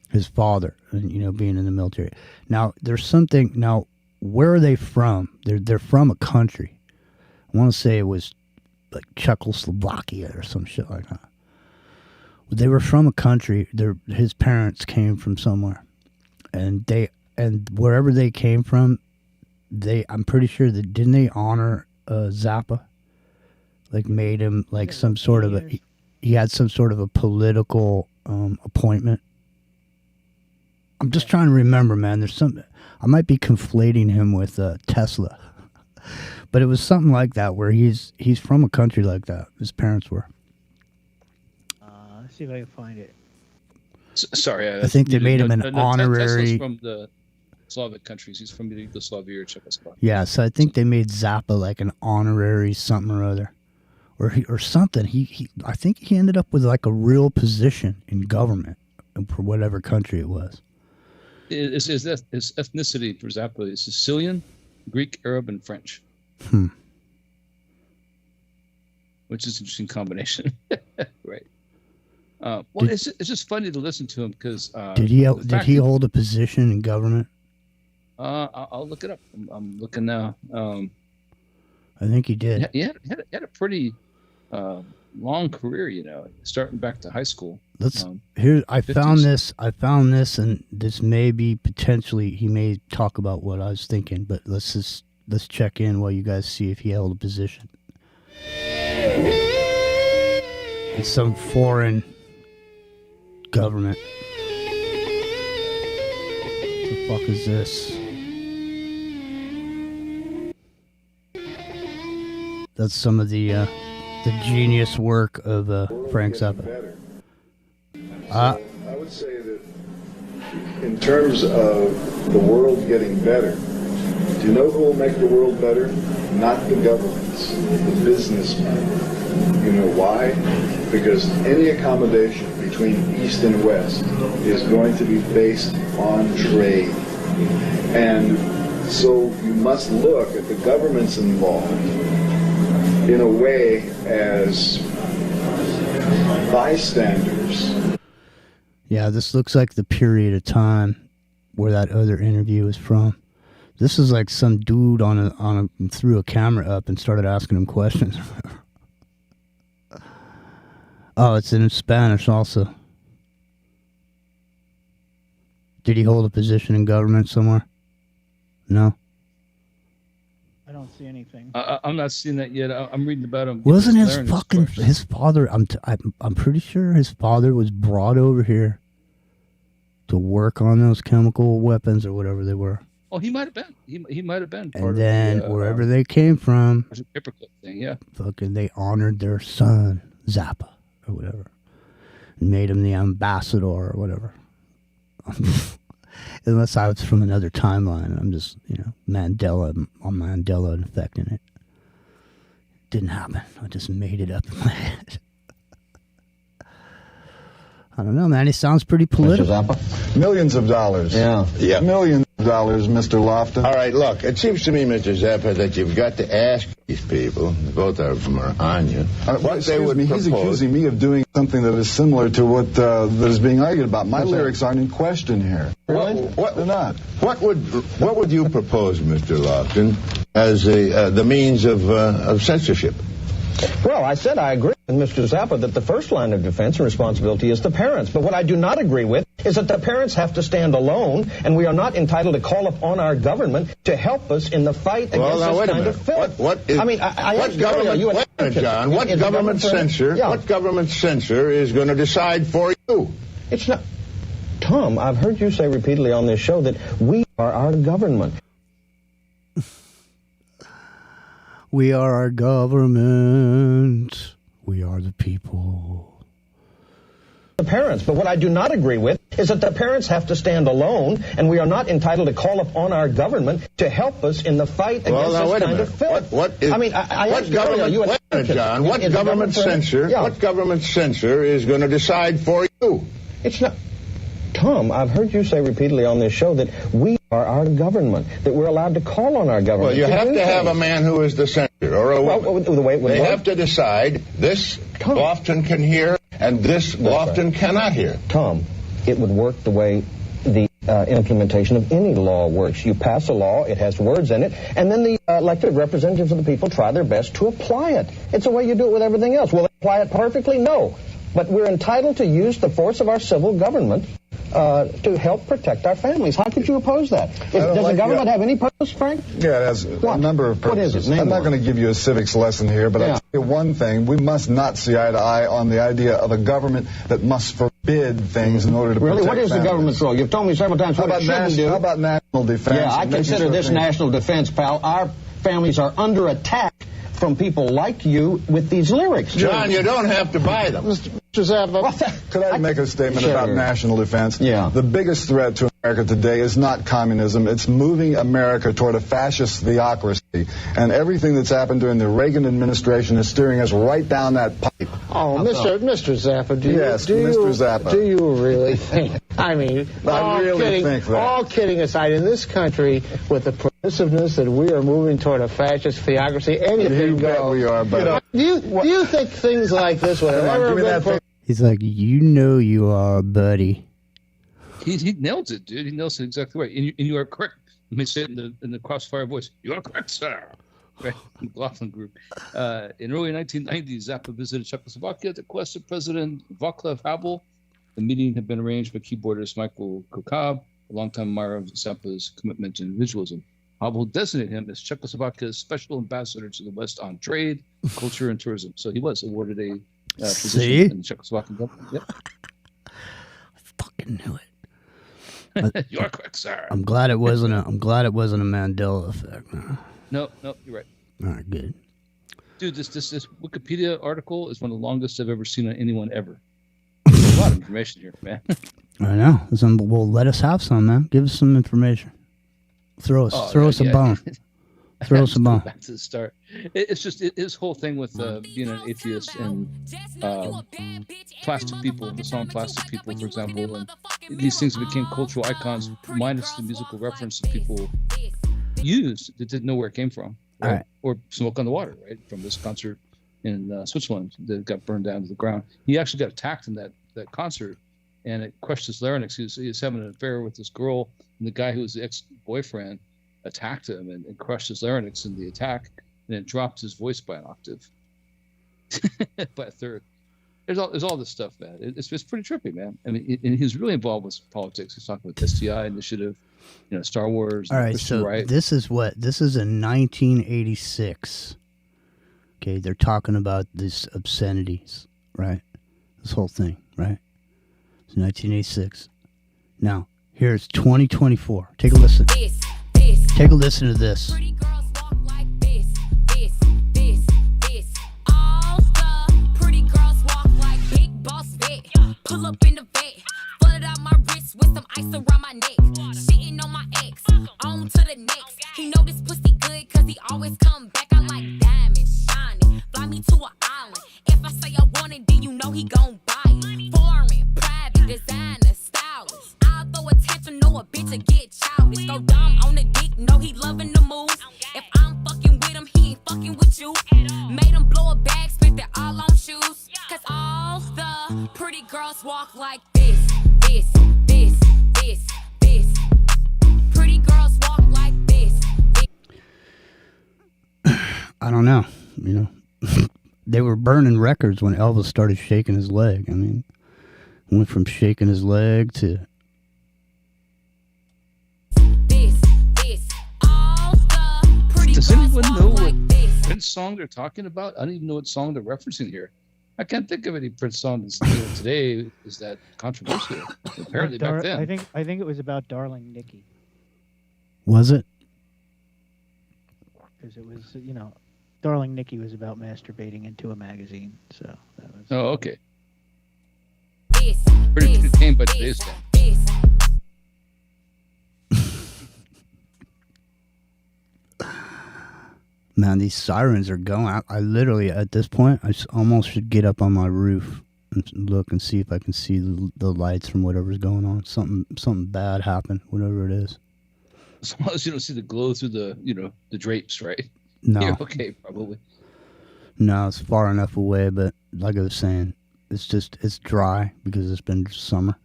his father and being in the military. Now there's something. Now where are they from? They're from a country. I want to say it was like Czechoslovakia or some shit like that. They were from a country. His parents came from somewhere, and wherever they came from, I'm pretty sure that didn't they honor Zappa, like made him like some sort of he had some sort of a political appointment. I'm just trying to remember, man. There's something. I might be conflating him with Tesla, but it was something like that where he's from a country like that. His parents were. Let's see if I can find it. Sorry, I think they made him an honorary. Tesla's from the Slavic countries. He's from Yugoslavia or Czechoslovakia. Yeah, so I think they made Zappa like an honorary something or other, or something. I think he ended up with like a real position in government for whatever country it was. His ethnicity for Zappa is Sicilian, Greek, Arab, and French. Which is an interesting combination, right? It's just funny to listen to him because did he hold a position in government? I'll look it up. I'm looking now. I think he did. He had a pretty long career, starting back to high school. I found this, and this may be potentially he may talk about what I was thinking, but let's check in while you guys see if he held a position in some foreign government. What the fuck is this? That's some of the genius work of Frank Zappa. I would say that in terms of the world getting better, do you know who will make the world better? Not the governments, the businessmen. You know why? Because any accommodation between East and West is going to be based on trade. And so you must look at the governments involved in a way as bystanders. Yeah, this looks like the period of time where that other interview is from. This is like some dude threw a camera up and started asking him questions. Oh, it's in Spanish also. Did he hold a position in government somewhere? No. I don't see anything. I'm not seeing that yet. I'm reading about him. Wasn't his father? I'm pretty sure his father was brought over here to work on those chemical weapons or whatever they were. Oh, he might have been. He might have been. And then wherever they came from, there's a paperclip thing, yeah. Fucking, they honored their son Zappa or whatever, and made him the ambassador or whatever. Unless I was from another timeline, I'm just Mandela affecting it. Didn't happen. I just made it up in my head. I don't know, man. He sounds pretty political. Millions of dollars. Yeah. Millions of dollars, Mr. Lofton. All right, look, it seems to me, Mr. Zappa, that you've got to ask these people, both of them are on you, what they would propose. He's accusing me of doing something that is similar to what that is being argued about. My lyrics aren't in question here. Really? They're not. What would you propose, Mr. Lofton, as the means of censorship? Well, I said I agree with Mr. Zappa that the first line of defense and responsibility is the parents. But what I do not agree with is that the parents have to stand alone, and we are not entitled to call upon our government to help us in the fight against this kind of filth. What government censor is going to decide for you? It's not. Tom, I've heard you say repeatedly on this show that we are our government. We are our government. We are the people. The parents, but what I do not agree with is that the parents have to stand alone, and we are not entitled to call upon our government to help us in the fight against this kind of filth. What government censor is going to decide for you? It's not. Tom, I've heard you say repeatedly on this show that we are our government, that we're allowed to call on our government. Well, you have to have a man who is the censor, or a woman. They have to decide this Lofton can hear and this Lofton cannot hear. Tom, it would work the way the implementation of any law works. You pass a law, it has words in it, and then the elected representatives of the people try their best to apply it. It's the way you do it with everything else. Will they apply it perfectly? No. But we're entitled to use the force of our civil government to help protect our families. How could you oppose that? Does the government have any purpose, Frank? Yeah, it has a number of purposes. What is it? I'm not going to give you a civics lesson here, but I'll tell you one thing. We must not see eye to eye on the idea of a government that must forbid things in order to protect What is families. the government's role? You've told me several times what it shouldn't do. How about national defense? Yeah, I consider this national defense, pal. Our families are under attack from people like you with these lyrics. John, you don't have to buy them. Mr. Zappa, could I make a statement about national defense? Yeah. The biggest threat to America today is not communism. It's moving America toward a fascist theocracy. And everything that's happened during the Reagan administration is steering us right down that pipe. Oh, Mr. Zappa, do you really think? I mean, all kidding aside, in this country, with the permissiveness that we are moving toward a fascist theocracy, anything goes. We are, but do you think things like this would have ever been? He's like, you are, buddy. He nails it, dude. He nails it exactly right. And you are correct. Let me say it in the Crossfire voice. You are correct, sir. Right, McLaughlin Group. In early 1990s, Zappa visited Czechoslovakia to request of President Václav Havel. The meeting had been arranged by keyboardist Michael Kokab, a longtime admirer of Zappa's commitment to individualism. Havel designated him as Czechoslovakia's special ambassador to the West on trade, culture, and tourism. So he was awarded a position in the Czechoslovakian government. Yep. I fucking knew it. You're correct, sir. I'm glad it wasn't a Mandela effect. No, you're right. All right, good. Dude, this Wikipedia article is one of the longest I've ever seen on anyone ever. There's a lot of information here, man. I know. Well, let us have some, man. Give us some information. Throw us a bone. Throw us a bone. Back to the start. It's just his whole thing with being an atheist and plastic people, the song "Plastic People," for example, and these things became cultural icons, minus the musical reference that people used that didn't know where it came from, right? Or "Smoke on the Water," right, from this concert in Switzerland that got burned down to the ground. He actually got attacked in that concert, and it crushed his larynx. He was having an affair with this girl, and the guy who was the ex-boyfriend attacked him and crushed his larynx in the attack, and it dropped his voice by an octave, by a third. There's all this stuff, man. It's pretty trippy, man. I mean, and he's really involved with politics. He's talking about STI initiative, Star Wars. All right, so right. This is in 1986. Okay, they're talking about these obscenities, right? This whole thing, right? It's 1986. Now, here's 2024. Take a listen. Take a listen to this. Pretty girls walk like this. All the pretty girls walk like Big Boss Vet. Pull up in the vet, flooded out my wrist with some ice around my neck. Shitting on my ex, on to the next. He know this pussy good cause he always come back. I like diamonds, shining, fly me to an island. If I say I want it, then you know he gon' buy it. Foreign, private, designer, stylish. I'll throw attention, know a bitch to get childish. Go dumb on the dick, know he loving the moves. If I'm fucking with him, he ain't fucking with you. Made him blow a bag, spent it all on shoes. Cause all the pretty girls walk like this. Pretty girls walk like this. I don't know, They were burning records when Elvis started shaking his leg. I mean, went from shaking his leg to... Does anyone know what Prince song they're talking about? I don't even know what song they're referencing here. I can't think of any Prince songs today is that controversial. Apparently back then. I think it was about Darling Nikki. Was it? Because it was, Darling Nikki was about masturbating into a magazine. So that was. Oh, okay. Pretty tame by today's time. Man, these sirens are going. I literally, at this point, I almost should get up on my roof and look and see if I can see the lights from whatever's going on. Something bad happened, whatever it is. As long as you don't see the glow through the drapes, right? No. You're okay, probably. No, it's far enough away, but like I was saying, it's dry because it's been summer,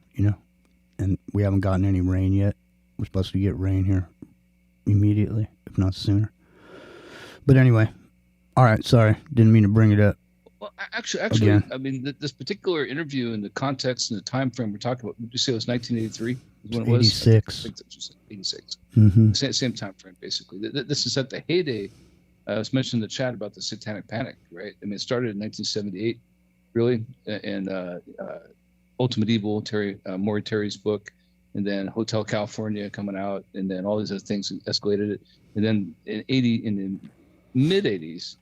and we haven't gotten any rain yet. We're supposed to get rain here immediately, if not sooner. But anyway, all right, sorry, didn't mean to bring it up. Well, actually, again. I mean, this particular interview and the context and the time frame we're talking about, would you say it was 1983? When it was 86. I think that was 86. Mm-hmm. Same time frame, basically. This is at the heyday. I was mentioning in the chat about the Satanic Panic, right? I mean, it started in 1978, really, and Ultimate Evil, Maury Terry's book, and then Hotel California coming out, and then all these other things escalated it. And then in the mid 80s,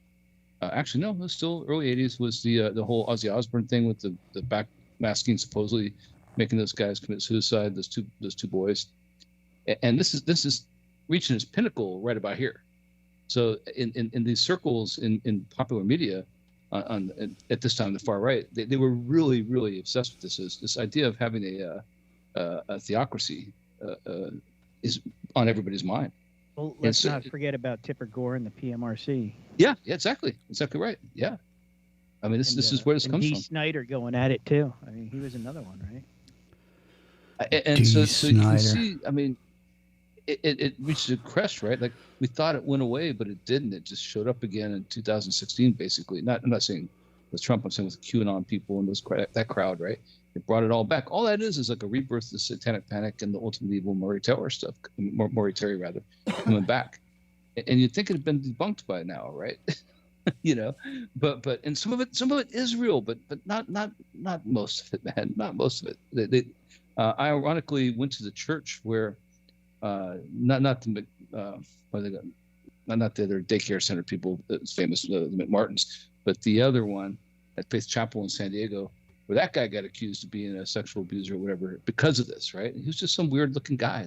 actually no, it was still early 80s, was the whole Ozzy Osbourne thing with the backmasking, supposedly making those guys commit suicide, those two boys. And this is reaching its pinnacle right about here. So in these circles in popular media at this time, the far right, they were really, really obsessed with this idea of having a theocracy is on everybody's mind. Well, let's not forget about Tipper Gore and the PMRC. Yeah, exactly right. Yeah, I mean, this is where this comes from. Snyder going at it too. I mean, he was another one, right? And so you can see, I mean, it reached a crest, right? Like we thought it went away, but it didn't. It just showed up again in 2016, basically. I'm not saying with Trump, I'm saying with QAnon people and that crowd, right? It brought it all back. All that is like a rebirth of the Satanic Panic and the Ultimate Evil Maury Terry rather, coming back. And you'd think it had been debunked by now, right? But and some of it is real, but not most of it, man. Not most of it. I ironically went to the church where not the other daycare center people that's famous, the McMartins, but the other one at Faith Chapel in San Diego, where that guy got accused of being a sexual abuser or whatever because of this, right? He was just some weird looking guy.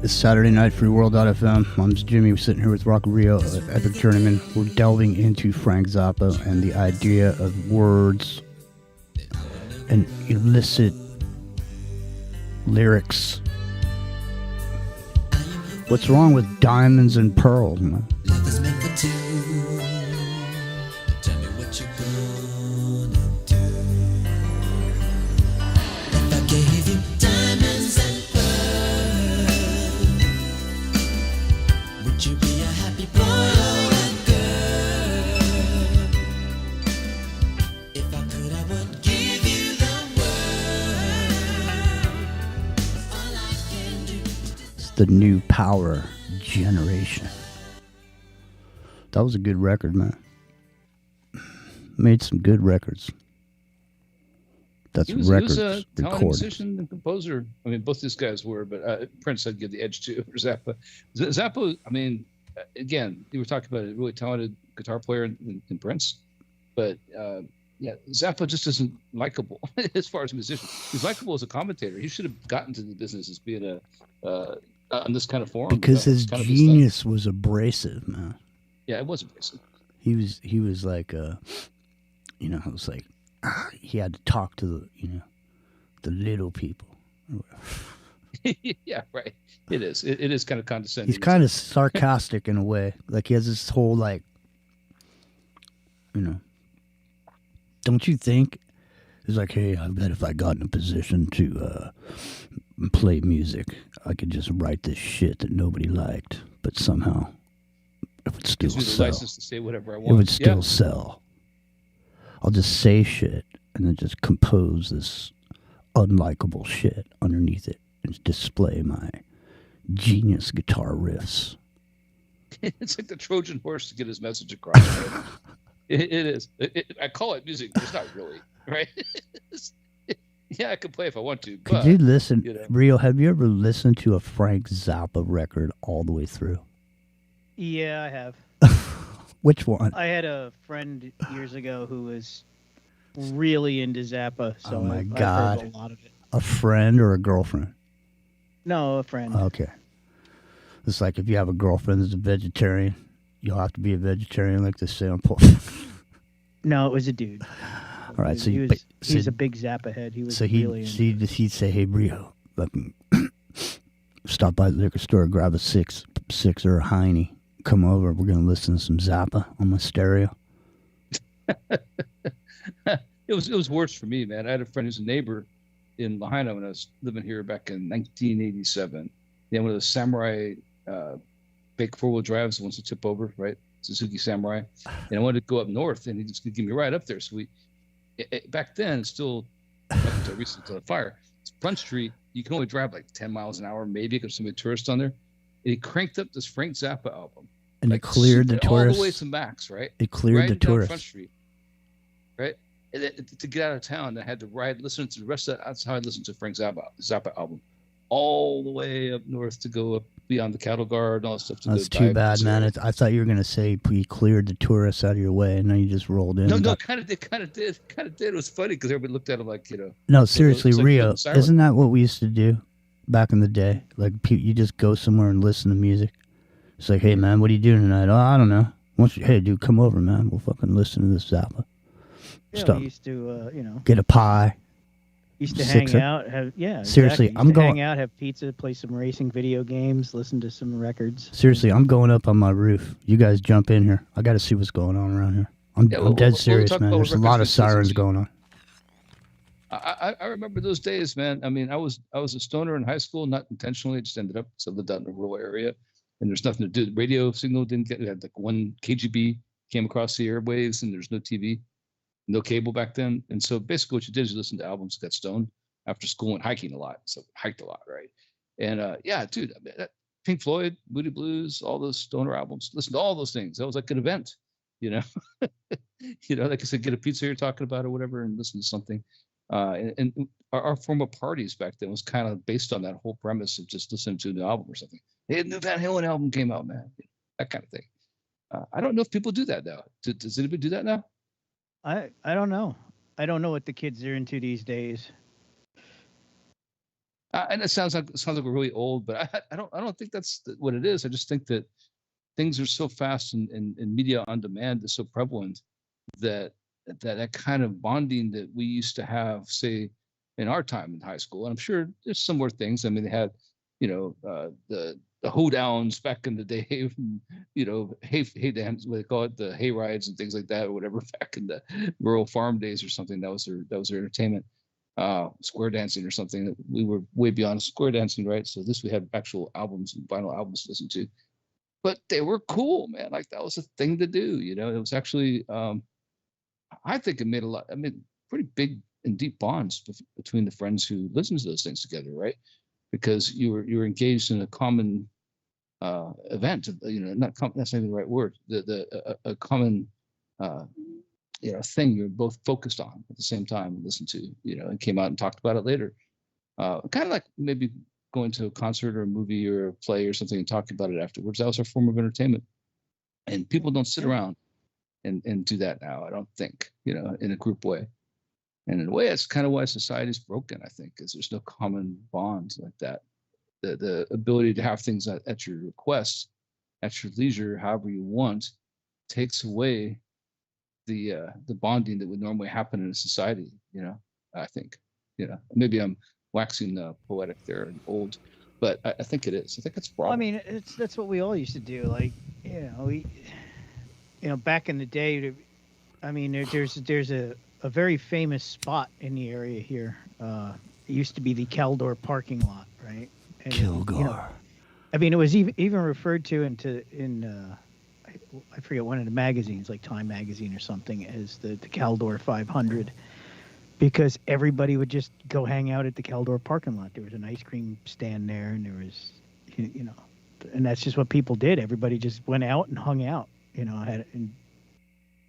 It's Saturday night, freeworld.fm. I'm Jimmy. We're sitting here with Rock Rio, Epic Journeyman. We're delving into Frank Zappa and the idea of words and illicit lyrics. What's wrong with diamonds and pearls, man? Love is meant for two. Tell me what you're gonna do. If I gave you diamonds and pearls, would you be a happy boy or a girl? If I could, I would give you the world. All I can do. It's the new power generation. That was a good record, man. Made some good records. That's he was records a talented recorded. musician and composer. I mean, both these guys were, but Prince I'd give the edge to for Zappa. Zappa, I mean, again, you were talking about a really talented guitar player in Prince, but yeah, Zappa just isn't likable as far as a musician. He's likable as a commentator. He should have gotten to the business as being on this kind of forum. Because his genius was abrasive, man. Yeah, it was abrasive. He was like, it was like, he had to talk to the little people. Yeah, right. It is. It is kind of condescending. He's kind of sarcastic in a way. Like he has this whole don't you think? It's like, hey, I bet if I got in a position to play music, I could just write this shit that nobody liked, but somehow it would still sell. License to say whatever I want. It would still sell. I'll just say shit and then just compose this unlikable shit underneath it and display my genius guitar riffs. It's like the Trojan horse to get his message across. Right? It is. I call it music, but it's not really, right? Yeah, I can play if I want to. Could you listen, Rio? Have you ever listened to a Frank Zappa record all the way through? Yeah, I have. Which one? I had a friend years ago who was really into Zappa, so oh my I've God. heard a lot of it. A friend or a girlfriend? No, a friend. Okay. It's like if you have a girlfriend that's a vegetarian, you'll have to be a vegetarian like the sample. No, it was a dude. All right, he was a big Zappa head. He was really into he'd say, "Hey, Rio, stop by the liquor store, grab a six or a Heine. Come over. We're gonna listen to some Zappa on my stereo." It was worse for me, man. I had a friend who's a neighbor in Lahaina when I was living here back in 1987. He had one of those Samurai big four-wheel drives, the ones to tip over, right? Suzuki Samurai. And I wanted to go up north, and he just could give me a ride up there. So back then, still up until recently, until the fire, Front Street, you can only drive like 10 miles an hour, maybe, because so many tourists on there. And he cranked up this Frank Zappa album. And it cleared the tourists. All the way to max, right? It cleared the tourists. Front Street, right? And then, to get out of town, I had to listen to the rest of that. That's how I listened to Frank Zappa album. All the way up north to go up beyond the cattle guard and all that stuff. That's too bad, man. I thought you were going to say he cleared the tourists out of your way, and then you just rolled in. No, kind of did. It was funny because everybody looked at him like, No, seriously, Rio, isn't that what we used to do back in the day? Like, you just go somewhere and listen to music. It's like, hey, man, what are you doing tonight? Oh, I don't know. Hey, dude, come over, man. We'll fucking listen to this Zappa. Yeah, we used to, get a pie. Used to hang out, Seriously, exactly. I'm going. Hang out, have pizza, play some racing video games, listen to some records. Seriously, I'm going up on my roof. You guys jump in here. I got to see what's going on around here. I'm dead serious, man. There's a lot of sirens going on. I remember those days, man. I mean, I was a stoner in high school, not intentionally. I just ended up. So I lived out in a rural area, and there's nothing to do. The radio signal didn't get. It had like one KGB came across the airwaves, and there's no TV. No cable back then. And so basically what you did is you listened to albums, got stoned after school, and hiking a lot. So hiked a lot, right? And yeah, dude, Pink Floyd, Moody Blues, all those stoner albums, listen to all those things. That was like an event, like I said, get a pizza you're talking about or whatever and listen to something. And our form of parties back then was kind of based on that whole premise of just listening to an album or something. Hey, the new Van Halen album came out, man. That kind of thing. I don't know if people do that now. Does anybody do that now? I don't know. I don't know what the kids are into these days. And it sounds like we're really old, but I don't think that's what it is. I just think that things are so fast and media on demand is so prevalent that kind of bonding that we used to have, say, in our time in high school. And I'm sure there's some more things. I mean, they had, the hoedowns back in the day, hay dance, what they call it, the hay rides and things like that, or whatever, back in the rural farm days or something. That was their entertainment. Square dancing or something. We were way beyond square dancing, right? So we had actual albums and vinyl albums to listen to, but they were cool, man. Like that was a thing to do. It was actually, I think it made pretty big and deep bonds between the friends who listened to those things together, right? Because you were engaged in a common event, that's not the right word. A common thing you're both focused on at the same time and listened to, and came out and talked about it later. Kind of like maybe going to a concert or a movie or a play or something and talking about it afterwards. That was our form of entertainment. And people don't sit around and do that now, I don't think, in a group way. And in a way, that's kind of why society's broken, I think, is there's no common bonds like that. The ability to have things at your request, at your leisure, however you want, takes away the bonding that would normally happen in a society. I think. Maybe I'm waxing poetic there and old, but I think it is. I think it's a problem. Well, I mean, that's what we all used to do. Like, back in the day. I mean, there's a very famous spot in the area here. It used to be the Caldor parking lot, right? And, Kilgore. I mean, it was even referred to in I forget one of the magazines, like Time Magazine or something, as the Caldor 500, because everybody would just go hang out at the Caldor parking lot. There was an ice cream stand there, and there was, and that's just what people did. Everybody just went out and hung out, and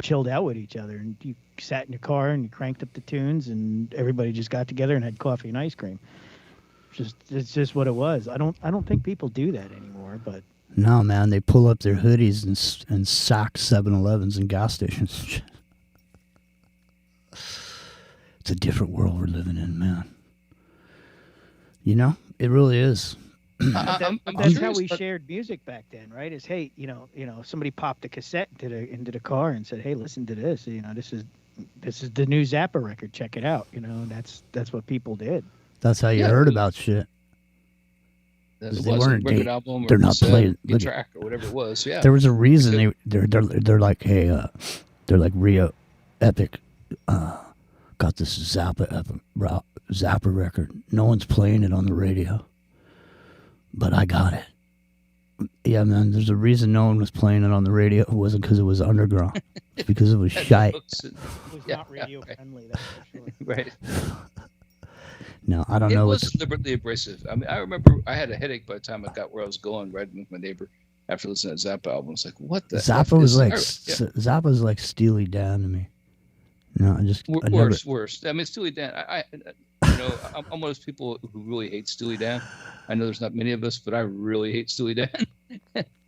chilled out with each other. And you sat in your car and you cranked up the tunes, and everybody just got together and had coffee and ice cream. It's just what it was. I don't think people do that anymore. But no, man, they pull up their hoodies and sack 7-Elevens and gas stations. It's a different world we're living in, man. It really is. That's how we shared music back then, right? Is hey, somebody popped a cassette into the car and said, "Hey, listen to this. This is the new Zappa record. Check it out." That's what people did. That's how you heard about shit. They weren't. Record album or they're not playing track or whatever it was. Yeah. There was a reason they're like, hey, they're like Rio Epic. Got this Zappa record. No one's playing it on the radio, but I got it. Yeah, man. There's a reason no one was playing it on the radio. It wasn't because it was underground. It's because it was shite. It was not radio friendly. That's for sure. Right. No, I don't know. It was deliberately abrasive. I mean, I remember I had a headache by the time I got where I was going, riding with my neighbor after listening to that Zappa album. It's like, what the Zappa was like Zappa was like Steely Dan to me. No, Worse. I mean, Steely Dan. I'm one of those people who really hate Steely Dan. I know there's not many of us, but I really hate Steely Dan.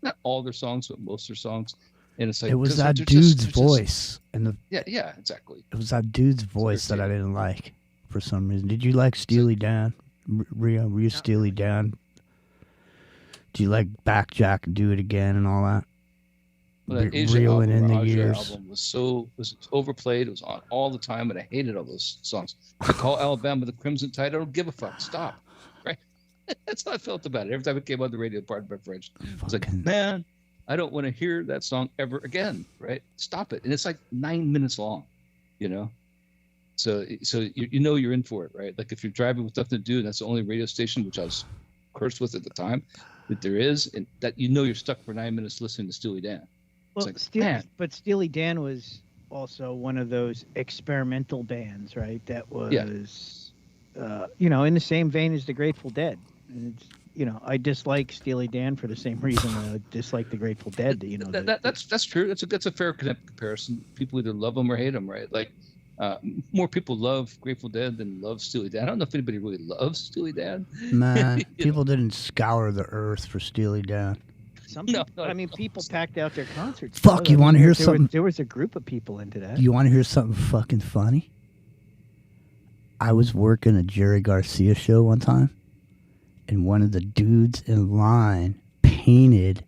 Not all their songs, but most of their songs. And it's like it was that dude's voice, and yeah, exactly. It was that dude's voice that I didn't like for some reason. Did you like Steely Dan, Rio? Were you Steely Dan? Do you like Back Jack and Do It Again and all that? Well, that Reeling in the years. Album was overplayed. It was on all the time, and I hated all those songs. I call Alabama the Crimson Tide. I don't give a fuck. Stop. Right? That's how I felt about it. Every time it came on the radio, pardon my French, it's like, man, I don't want to hear that song ever again. Right? Stop it. And it's like 9 minutes long. So you're in for it, right? Like if you're driving with nothing to do, and that's the only radio station, which I was cursed with at the time, that there is, and that you're stuck for 9 minutes listening to Steely Dan. Well, but Steely Dan was also one of those experimental bands, right? That was, in the same vein as the Grateful Dead. And it's, I dislike Steely Dan for the same reason I dislike the Grateful Dead. That's true. That's a fair comparison. People either love them or hate them, right? Like more people love Grateful Dead than love Steely Dan. I don't know if anybody really loves Steely Dan. Man, people didn't scour the earth for Steely Dan. People packed out their concerts. Fuck, you want to hear something? There was a group of people into that. You want to hear something fucking funny? I was working a Jerry Garcia show one time, and one of the dudes in line painted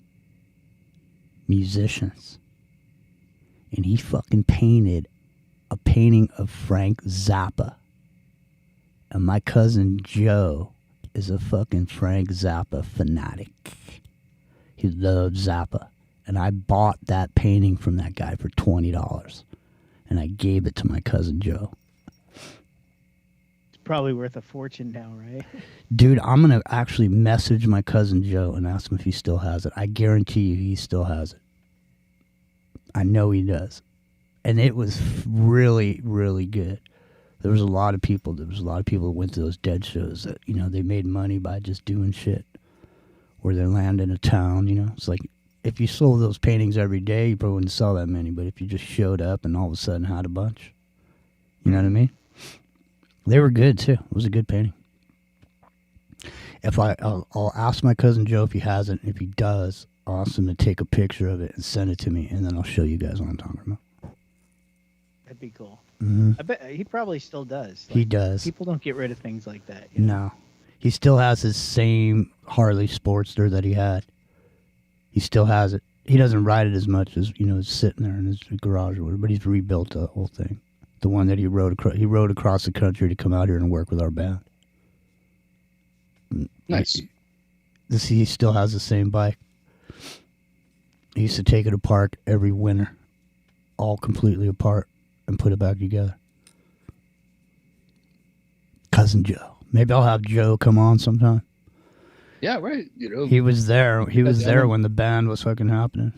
musicians. And he fucking painted a painting of Frank Zappa. And my cousin Joe is a fucking Frank Zappa fanatic. He loved Zappa. And I bought that painting from that guy for $20. And I gave it to my cousin Joe. It's probably worth a fortune now, right? Dude, I'm going to actually message my cousin Joe and ask him if he still has it. I guarantee you he still has it. I know he does. And it was really, really good. There was a lot of people who went to those Dead shows that, they made money by just doing shit. Where they land in a town, It's like, if you sold those paintings every day, you probably wouldn't sell that many. But if you just showed up and all of a sudden had a bunch, you know what I mean? They were good, too. It was a good painting. I'll ask my cousin Joe if he has it. If he does, I'll ask him to take a picture of it and send it to me, and then I'll show you guys what I'm talking about. That'd be cool. Mm-hmm. I bet he probably still does. He does. People don't get rid of things like that. No. He still has his same Harley Sportster that he had. He still has it. He doesn't ride it as much as, it's sitting there in his garage or whatever, but he's rebuilt the whole thing. The one that he rode across the country to come out here and work with our band. Nice. He still has the same bike. He used to take it apart every winter, all completely apart, and put it back together. Cousin Joe. Maybe I'll have Joe come on sometime. Yeah, right. He was there. He was there when the band was fucking happening.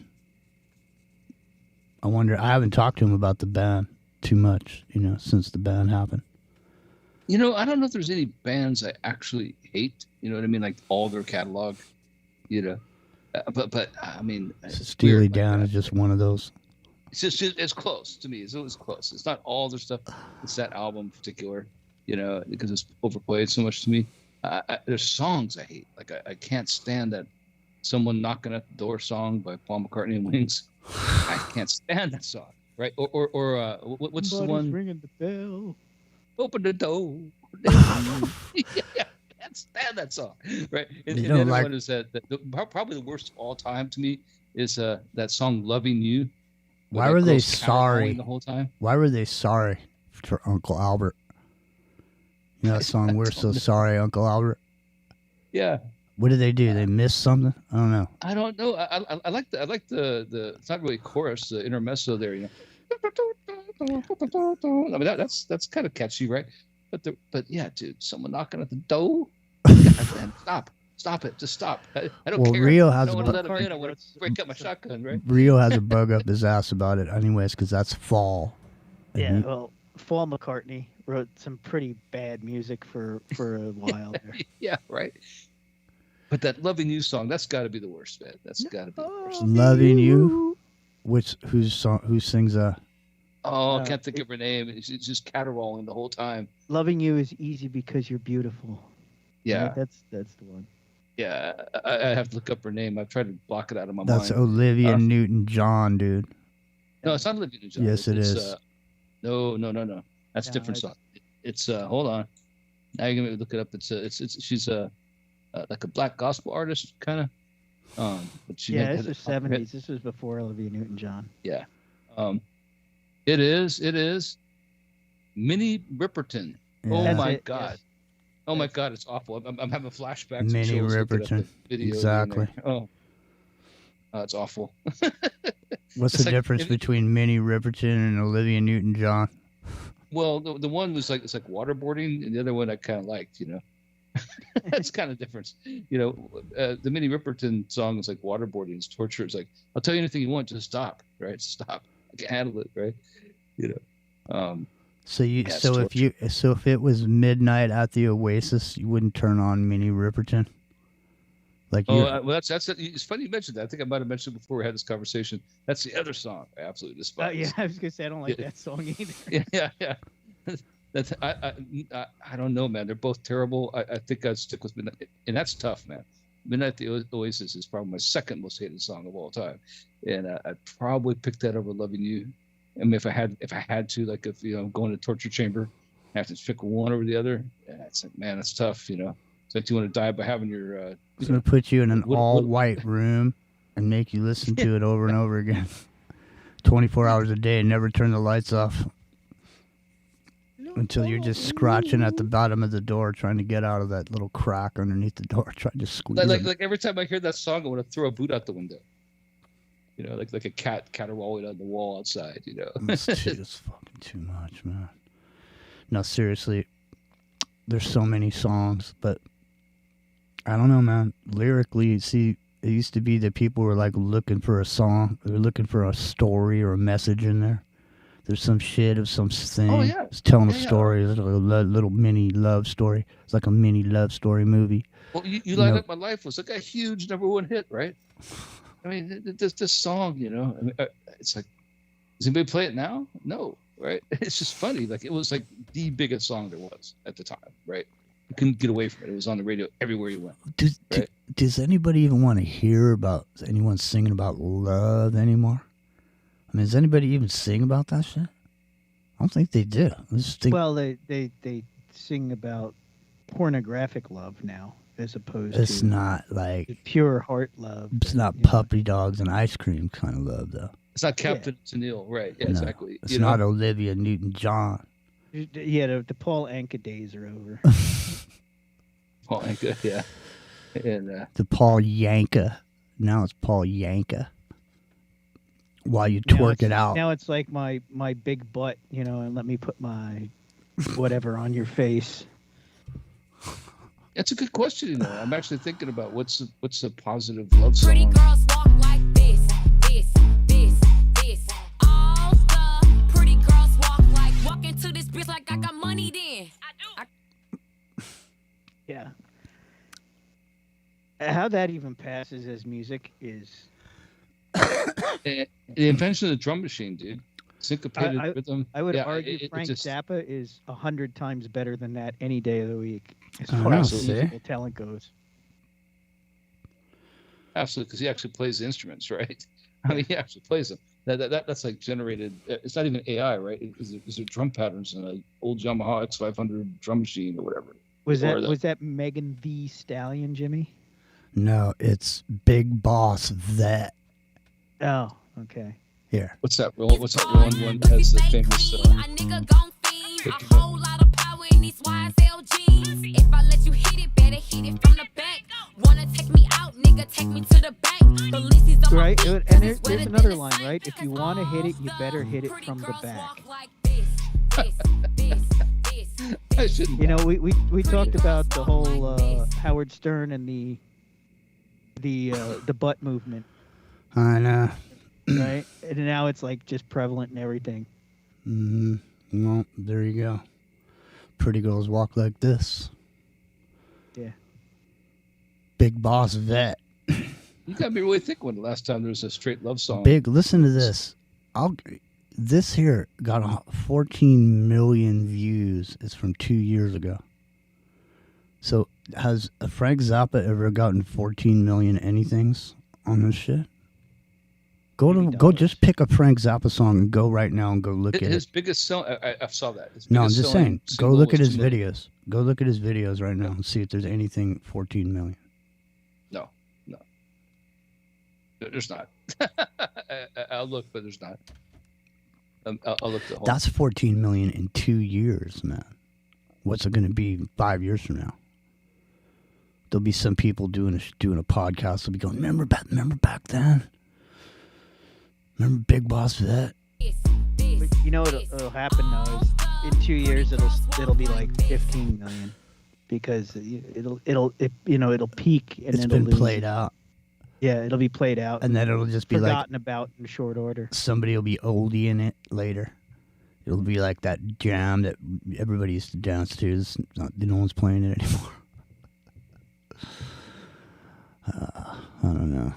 I wonder. I haven't talked to him about the band too much, since the band happened. I don't know if there's any bands I actually hate. You know what I mean? Like all their catalog. But I mean, Steely Dan is just one of those. It's close to me. It's always close. It's not all their stuff. It's that album in particular, because it's overplayed so much to me. There's songs I hate. Like I can't stand that "Someone Knocking at the Door" song by Paul McCartney and Wings. I can't stand that song. Right? Or what's the one? Ringing the bell. Open the door. Yeah, I can't stand that song. Right? And the other one is that probably the worst of all time to me is that song "Loving You." Why were they sorry the whole time? Why were they sorry for Uncle Albert? You know that song, "We're So Sorry, Uncle Albert"? Yeah. What did they do? They missed something? I don't know. I don't know. I like the it's not really chorus, the intermezzo there, I mean that's kind of catchy, right? But yeah, dude, someone knocking at the door. Stop it. Just stop. I don't care. Rio I don't want to let him in. I want to break up my shotgun, right? Rio has a bug up his ass about it anyways, because that's fall. Yeah, well, Paul McCartney wrote some pretty bad music for a while there. Yeah, right. But that "Loving You" song, that's got to be the worst, man. That's got to be the worst. "Loving You," who sings I can't think of her name. It's just caterwauling the whole time. "Loving You" is easy because you're beautiful. Yeah, right? That's the one. Yeah, I have to look up her name. I've tried to block it out of my mind. That's Olivia Newton-John, dude. No, it's not Olivia Newton-John. Yes, it is. No. That's a different song. It's hold on. Now you're gonna look it up. She's like a black gospel artist, kind of. But she this was 70s. This was before Olivia Newton-John. Yeah. It is. Minnie Riperton. Yeah. Oh That's my it, God. yes. Oh my God, it's awful. I'm having flashbacks. Minnie Riperton. Exactly. Oh, it's awful. What's the difference between Minnie Riperton and Olivia Newton-John? Well, the one was it's like waterboarding, and the other one I kind of liked. That's kind of difference. The Minnie Riperton song is like waterboarding. It's torture. It's like, I'll tell you anything you want, just stop. Right? Stop. I can't handle it. Right? So if it was midnight at the Oasis, you wouldn't turn on Minnie Riperton? That's it's funny you mentioned that. I think I might have mentioned before we had this conversation. That's the other song I absolutely despise. Yeah, I was gonna say I don't like that song either. Yeah. That's I don't know, man. They're both terrible. I think I'd stick with Midnight, and that's tough, man. Midnight at the Oasis is probably my second most hated song of all time, and I'd probably pick that over "Loving You." I mean, if I had to, like if I'm going to torture chamber, I have to pick one over the other. Yeah, it's like, man, that's tough. It's like you want to die by having your. It's gonna put you in an all-white room and make you listen to it over and over again, 24 hours a day, and never turn the lights off until you're just scratching at the bottom of the door, trying to get out of that little crack underneath the door, trying to squeeze. Like every time I hear that song, I want to throw a boot out the window. Like a cat caterwauling on the wall outside. It's fucking too much, man. No, seriously, there's so many songs, but I don't know, man. Lyrically, see, it used to be that people were like looking for a song, they were looking for a story or a message in there. There's some shit of some thing. Oh, yeah. It's telling a story. It's like a little mini love story. It's like a mini love story movie. Well, you Light Up My Life was like a huge #1 hit, right? I mean, this song, I mean, it's like, does anybody play it now? No, right? It's just funny. Like, it was like the biggest song there was at the time, right? You couldn't get away from it. It was on the radio everywhere you went. Does anybody even want to hear about anyone singing about love anymore? I mean, does anybody even sing about that shit? I don't think they do. Well, they sing about pornographic love now, as opposed to... It's not like... pure heart love. It's not puppy dogs and ice cream kind of love, though. It's not Captain Tennille, right? Yeah, no, exactly. It's not Olivia Newton-John. Yeah, the Paul Anka days are over. Paul Anka, yeah. And, the Paul Yanka. Now it's Paul Yanka. While you twerk it out. Now it's like my big butt, and let me put my whatever on your face. That's a good question. I'm actually thinking about what's a positive love song. Pretty girls walk like this. All the pretty girls walk into this bitch like I got money then. Yeah. How how that even passes as music is the invention of the drum machine, dude. Syncopated rhythm. I would argue Frank Zappa is 100 times better than that any day of the week, as far as musical talent goes. Absolutely, because he actually plays the instruments, right? I mean, he actually plays them. That's like generated. It's not even AI, right? Is it drum patterns in an old Yamaha X500 drum machine or whatever? Was that Megan Thee Stallion, Jimmy? No, it's Big Boss Vet. Oh, okay. Here. What's that rolling one that has the famous a whole lot of power in these YSLGs. If I let you hit it, better hit it from the back. Wanna take me out, nigga, take me to the back. The list is on right, and there's another line, right? If you want to hit it, you better hit it from the back. You know, we talked about the whole Howard Stern and the butt movement. I know. Right? And now it's like just prevalent in everything. Mm-hmm. Well, there you go. Pretty girls walk like this. Yeah. Big Boss Vet. You gotta be really thick when the last time there was a straight love song. Big, listen to this. This here got 14 million views. It's from 2 years ago. So has Frank Zappa ever gotten 14 million anythings on this shit? Go just pick a Frank Zappa song and go right now and go look at his it. biggest song. I saw that. No, I'm just saying. Go look at his videos. Go look at his videos right now and see if there's anything 14 million. No. There's not. I'll look, but there's not. I'll look the whole. That's 14 million in 2 years, man. What's it going to be 5 years from now? There'll be some people doing a podcast. They'll be going, remember back then? Remember Big Boss Vet? But you know what'll happen now is in 2 years it'll be like 15 million because it'll peak and it's been played out. Yeah, it'll be played out, and then it'll just be forgotten about in short order. Somebody will be oldie in it later. It'll be like that jam that everybody used to dance to. No one's playing it anymore. I don't know.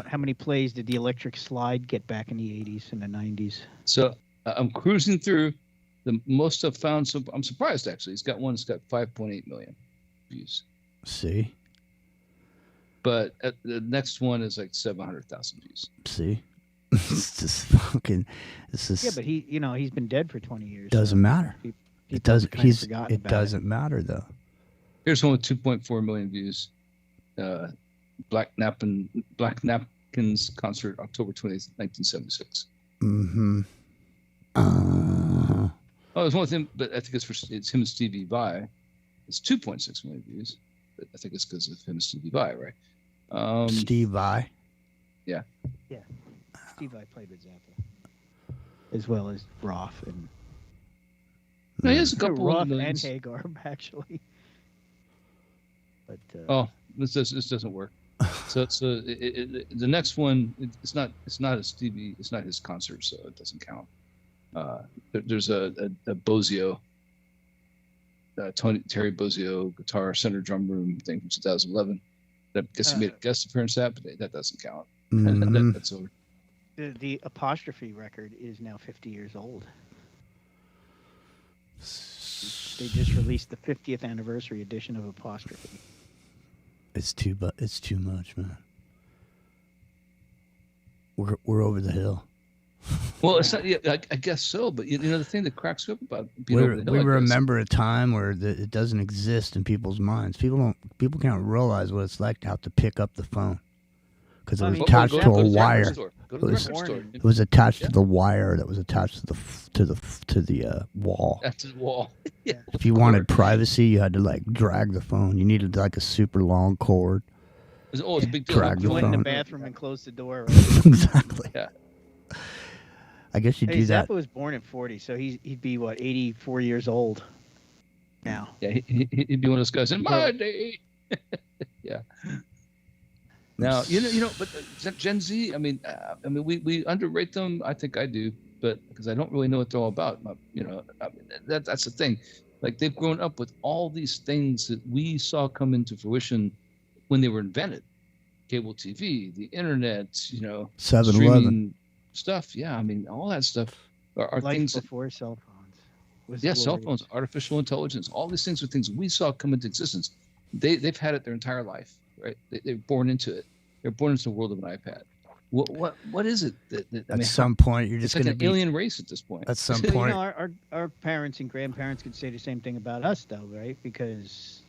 How many plays did the Electric Slide get back in the 80s and the 90s? So I'm cruising through the most I've found. So I'm surprised actually. He's got one that's got 5.8 million views. See. But the next one is like 700,000 views. See, it's just fucking. Yeah, but he's been dead for 20 years. Doesn't matter. It doesn't. It doesn't matter though. Here's one with 2.4 million views. Black Napkins concert, October 20th, 1976. Mm-hmm. Oh, there's one with him, but I think it's him and Stevie Vai. It's 2.6 million views. But I think it's because of him and Stevie Vai, right? Steve Vai. Yeah. Yeah. Steve Vai played with Zappa, as well as Roth and. No, he has a couple Roth of millions. and Hagar, actually. But this doesn't work. So the next one, it's not a Stevie, it's not his concert, so it doesn't count. There's a Bozio, Terry Bozio guitar center drum room thing from 2011. That I guess he made a guest appearance at, but that doesn't count. Mm-hmm. That's over. The Apostrophe record is now 50 years old. They just released the 50th anniversary edition of Apostrophe. It's too much, man. We're over the hill. Well, it's not. Yeah, I guess so. But the thing that cracks me up about we remember a time where it doesn't exist in people's minds. People can't realize what it's like to have to pick up the phone because it was attached to a wire. It was attached to the wire that was attached to the wall. That's the wall. Yeah. If you wanted privacy, you had to like drag the phone. You needed like a super long cord. It's a big deal. Drag the went phone. in the bathroom and closed the door. Right? Exactly. Yeah. I guess you do that. Zappa was born at 40, so he'd be 84 years old now. Yeah, he'd be one of those guys in my day. Yeah. Now but Gen Z. I mean, we underrate them. I think I do, but because I don't really know what they're all about. That's the thing. Like they've grown up with all these things that we saw come into fruition when they were invented. Cable TV, the internet, 7-Eleven streaming stuff. Yeah, I mean, all that stuff are Life things before cell phones. cell phones, artificial intelligence, all these things are things we saw come into existence. They've had it their entire life, right? They're born into it. They're born into the world of an iPad. What is it? At some point, you're just going to be an alien race at this point. At some point, our parents and grandparents could say the same thing about us, though, right? Because,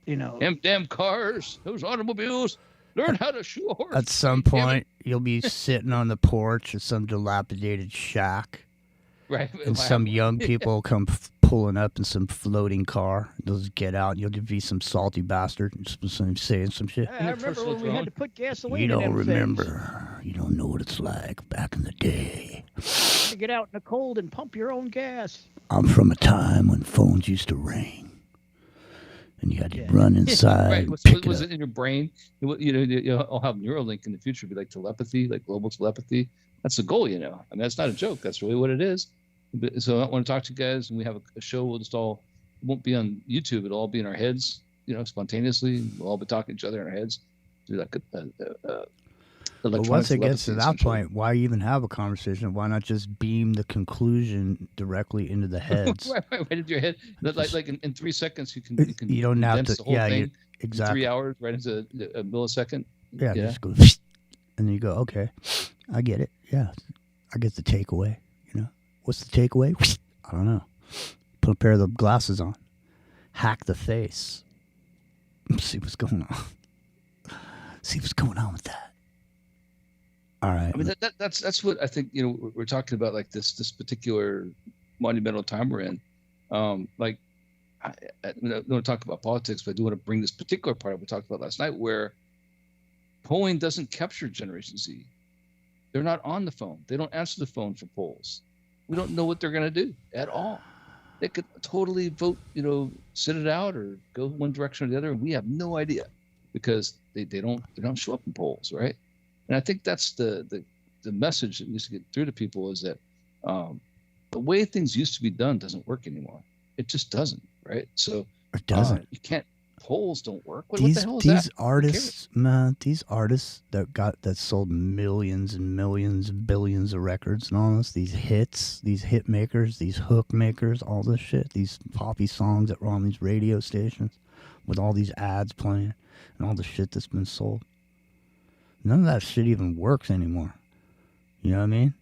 damn cars, those automobiles. Learn how to shoe a horse. At some point, you'll be sitting on the porch of some dilapidated shack. Right. And some young people come pulling up in some floating car. They'll just get out. And you'll just be some salty bastard saying some shit. I remember when we had to put gasoline You don't in them remember. You don't know what it's like back in the day. to get out in the cold and pump your own gas. I'm from a time when phones used to ring. And you had to run inside. Right. Was it in your brain? You'll have Neuralink in the future, be like telepathy, like global telepathy. That's the goal, I mean, that's not a joke. That's really what it is. So I want to talk to you guys, and we have a show. We'll just all, it won't be on YouTube. It'll all be in our heads, spontaneously. We'll all be talking to each other in our heads. Do like but once it gets to that point, why even have a conversation? Why not just beam the conclusion directly into the heads? right into your head. Like in 3 seconds, you can you don't have to. The whole thing exactly. 3 hours right into a millisecond. Yeah, just go, and then you go, okay, I get it. Yeah, I get the takeaway. What's the takeaway? I don't know. Put a pair of the glasses on. Hack the face. See what's going on. See what's going on with that. All right. I mean, that's what I think. We're talking about, like this particular monumental time we're in. I don't want to talk about politics, but I do want to bring this particular part up we talked about last night, where polling doesn't capture Generation Z. They're not on the phone. They don't answer the phone for polls. We don't know what they're going to do at all. They could totally vote, sit it out or go one direction or the other, and we have no idea because they don't show up in polls, right? And I think that's the message that needs to get through to people is that the way things used to be done doesn't work anymore. It just doesn't, right? So it doesn't. You can't. Polls don't work. What These the hell is that? Artists, man, these artists that sold millions and millions and billions of records and all this, these hits, these hit makers, these hook makers, all this shit, these poppy songs that were on these radio stations with all these ads playing and all the shit that's been sold. None of that shit even works anymore. You know what I mean?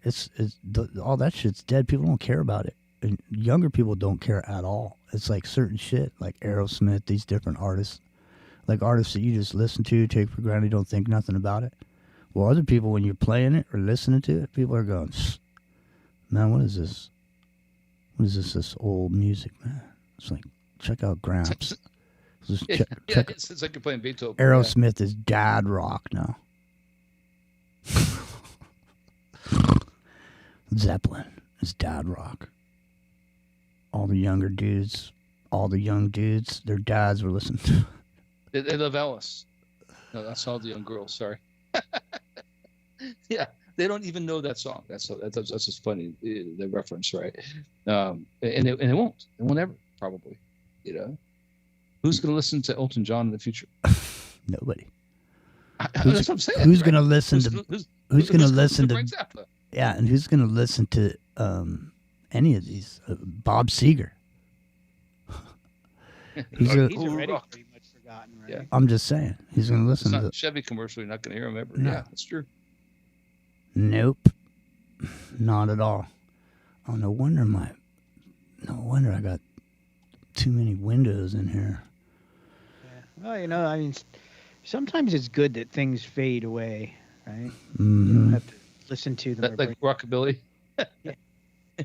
All that shit's dead. People don't care about it. And younger people don't care at all. It's like certain shit, like Aerosmith, these different artists, like artists that you just listen to, take for granted, don't think nothing about it. Well, other people, when you're playing it or listening to it, people are going, man, what is this? What is this? This old music, man. It's like, check out Gramps. It's like you're playing Beethoven. Aerosmith is dad rock now. Zeppelin is dad rock. All the younger dudes, all the young dudes, their dads were listening to. They love Alice. No, that's all the young girls. Sorry. Yeah, they don't even know that song. That's just funny. The reference, right? And it won't. It won't ever, probably. Who's going to listen to Elton John in the future? Nobody. That's what I'm saying. Who's going to listen to? Who's going to listen to? Frank Zappa? Yeah, and who's going to listen to? Any of these, Bob Seger. He's already pretty much forgotten, right? Yeah. I'm just saying, he's going to listen to the Chevy commercial. You're not going to hear him ever. No. Yeah, that's true. Nope, not at all. Oh, no wonder I got too many windows in here. Yeah. Well, I mean, sometimes it's good that things fade away, right? Mm-hmm. You don't have to listen to them. Like rockabilly. Yeah.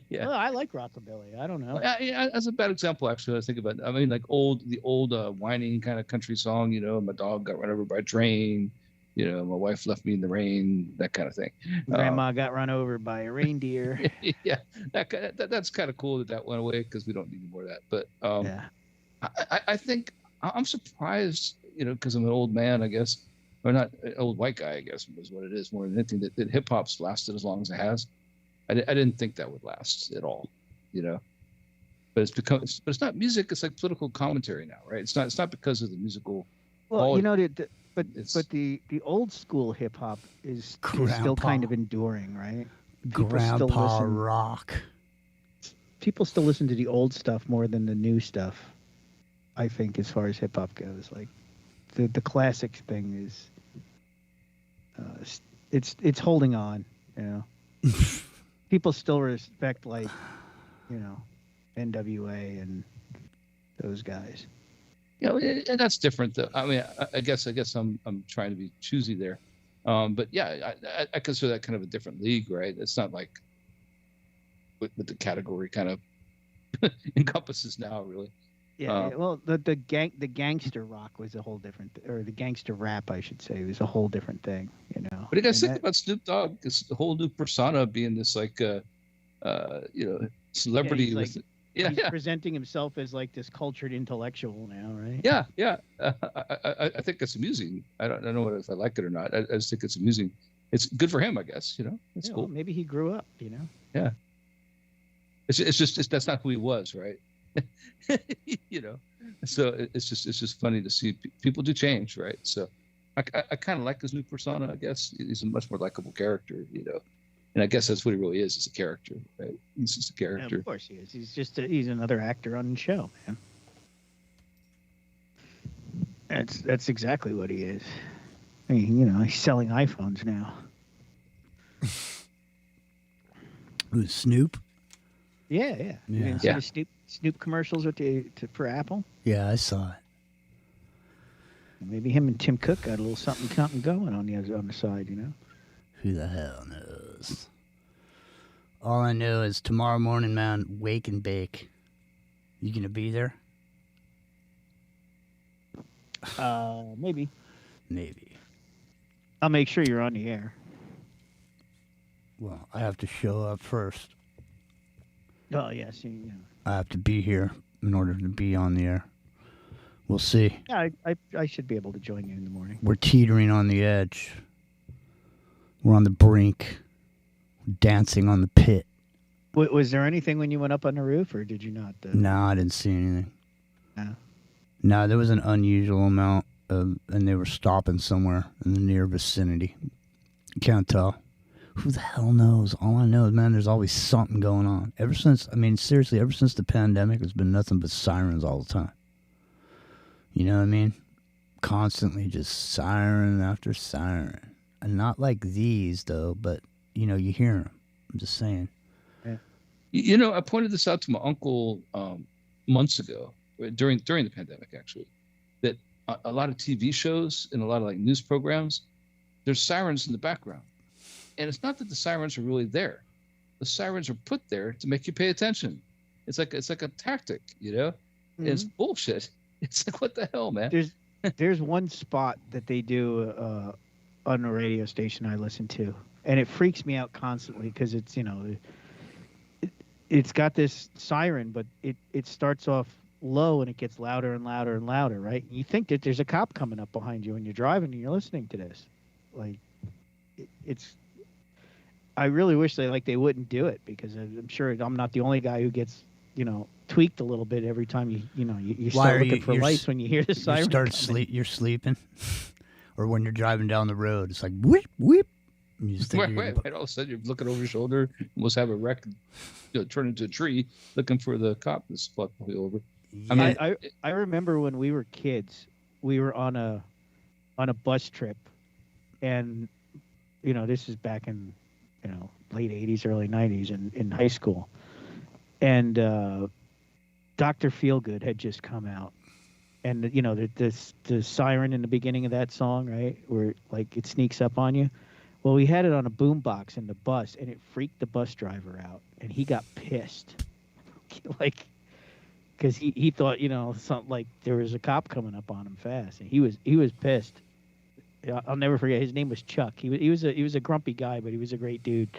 Yeah. Well, I like rockabilly. I don't know. Yeah, that's a bad example, actually. I think about. I mean, like the old whining kind of country song. My dog got run over by a train. My wife left me in the rain. That kind of thing. Grandma got run over by a reindeer. Yeah, that's kind of cool that went away because we don't need more of that. But I think I'm surprised. Because I'm an old man, I guess, or not an old white guy, I guess, is what it is more than anything. That hip hop's lasted as long as it has. I didn't think that would last at all, but it's not music. It's like political commentary now, right? It's not because of the musical. Well, But the old school hip hop is still kind of enduring, right? Grandpa rock. People still listen to the old stuff more than the new stuff. I think, as far as hip hop goes, like the classic thing is, it's holding on. You know, people still respect, like, you know, NWA and those guys. You know, and that's different though. I mean, I guess I'm trying to be choosy there, but yeah, I consider that kind of a different league, right? It's not like what the category kind of encompasses now, really. Yeah, well, the gangster rock was a whole different, or the gangster rap, I should say, was a whole different thing, you know. But you guys think about Snoop Dogg, this whole new persona being this like, you know, celebrity. He's presenting himself as like this cultured intellectual now, right? Yeah. I think it's amusing. I don't know if I like it or not. I just think it's amusing. It's good for him, I guess. You know, it's cool. Well, maybe he grew up. You know. Yeah. It's just that's not who he was, right? You know, so it's just funny to see people do change, right? So I kind of like his new persona. I guess he's a much more likable character, you know, and I guess that's what he really is. He's a character, right? He's just a character. Yeah, of course he is. He's another actor on the show, man. That's exactly what he is. I mean, you know, he's selling iPhones now. Who's Snoop? Yeah. You didn't see the Snoop commercials for Apple? Yeah, I saw it. Maybe him and Tim Cook got a little something going on the side, you know? Who the hell knows? All I know is tomorrow morning, man, wake and bake. You gonna be there? Maybe. Maybe. I'll make sure you're on the air. Well, I have to show up first. Oh, yes. Yeah. I have to be here in order to be on the air. We'll see. Yeah, I should be able to join you in the morning. We're teetering on the edge. We're on the brink. Dancing on the pit. Was there anything when you went up on the roof, or did you not? No, I didn't see anything. No? No, there was an unusual amount and they were stopping somewhere in the near vicinity. You can't tell. Who the hell knows? All I know is, man, there's always something going on. Ever since the pandemic, it's been nothing but sirens all the time. You know what I mean? Constantly just siren after siren. And not like these, though, but, you know, you hear them. I'm just saying. Yeah. You know, I pointed this out to my uncle months ago, during the pandemic, actually, that a lot of TV shows and a lot of, like, news programs, there's sirens in the background. And it's not that the sirens are really there. The sirens are put there to make you pay attention. It's like a tactic, you know? Mm-hmm. It's bullshit. It's like, what the hell, man? There's one spot that they do on a radio station I listen to, and it freaks me out constantly because it's, you know, it's got this siren, but it starts off low and it gets louder and louder and louder, right? And you think that there's a cop coming up behind you when you're driving and you're listening to this. Like, it's... I really wish they wouldn't do it, because I'm sure I'm not the only guy who gets, you know, tweaked a little bit every time you start looking for lights when you hear the siren. You're sleeping, or when you're driving down the road, it's like whip whip. You just think right. All of a sudden you're looking over your shoulder, almost have a wreck, you know, turn into a tree, looking for the cop that's probably over. Yeah. I remember when we were kids, we were on a bus trip, and you know, this is back in, you know, late 80s, early 90s in high school. And Dr. Feelgood had just come out. And, you know, the siren in the beginning of that song, right, where, like, it sneaks up on you. Well, we had it on a boombox in the bus, and it freaked the bus driver out. And he got pissed. Like, because he thought, you know, something like there was a cop coming up on him fast. And he was pissed. I'll never forget. His name was Chuck. He was a grumpy guy, but he was a great dude.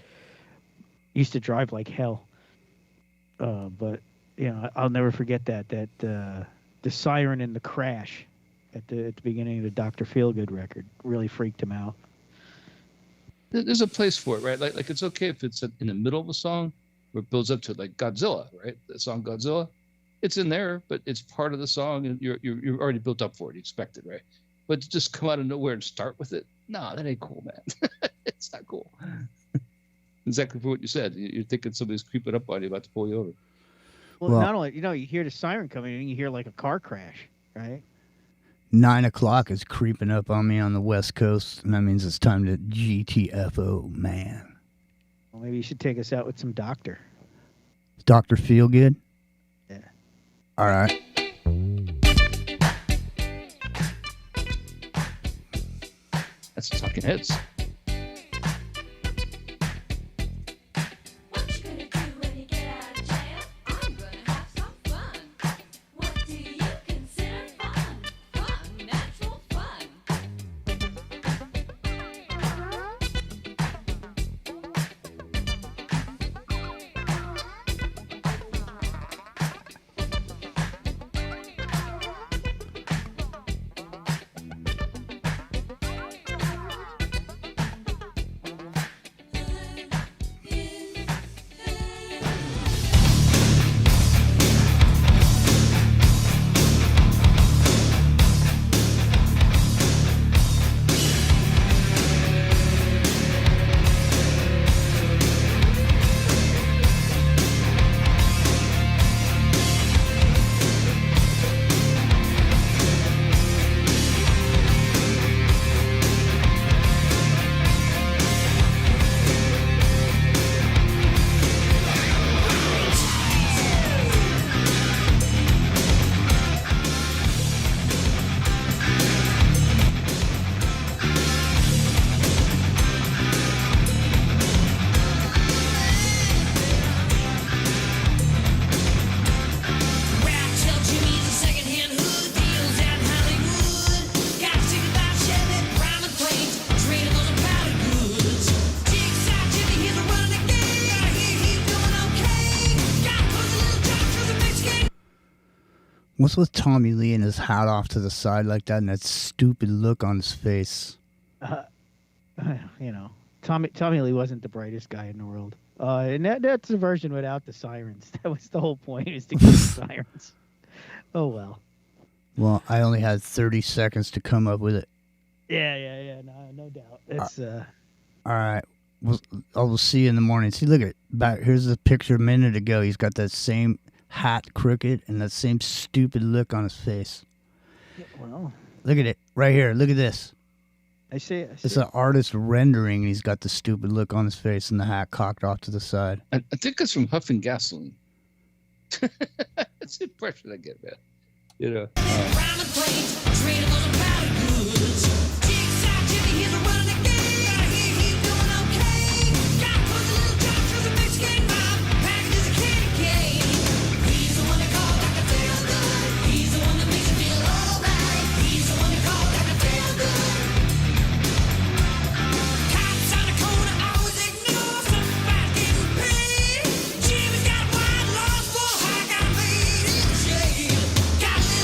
He used to drive like hell. But you know, I'll never forget that the siren and the crash at the beginning of the Dr. Feelgood record really freaked him out. There's a place for it, right? Like it's okay if it's in the middle of a song where it builds up to, like, Godzilla, right? The song Godzilla, it's in there, but it's part of the song, and you're already built up for it. You expect it, right? But to just come out of nowhere and start with it, no, that ain't cool, man. It's not cool. Exactly for what you said. You're thinking somebody's creeping up on you, about to pull you over. Well, not only, you hear the siren coming and you hear like a car crash, right? 9 o'clock is creeping up on me on the West Coast, and that means it's time to GTFO, man. Well, maybe you should take us out with some doctor. Dr. Feelgood? Yeah. All right. That's Talking Heads. What's with Tommy Lee and his hat off to the side like that and that stupid look on his face? Tommy Lee wasn't the brightest guy in the world. And that's a version without the sirens. That was the whole point, is to get the sirens. Oh, well. Well, I only had 30 seconds to come up with it. Yeah. No doubt. It's all right. We'll see you in the morning. See, look at it. Back here's the picture a minute ago. He's got that same hat crooked and that same stupid look on his face. Well, look at it right here. Look at this. I see. It's an artist rendering, and he's got the stupid look on his face and the hat cocked off to the side. I think it's from huffing gasoline. That's the impression I get, man.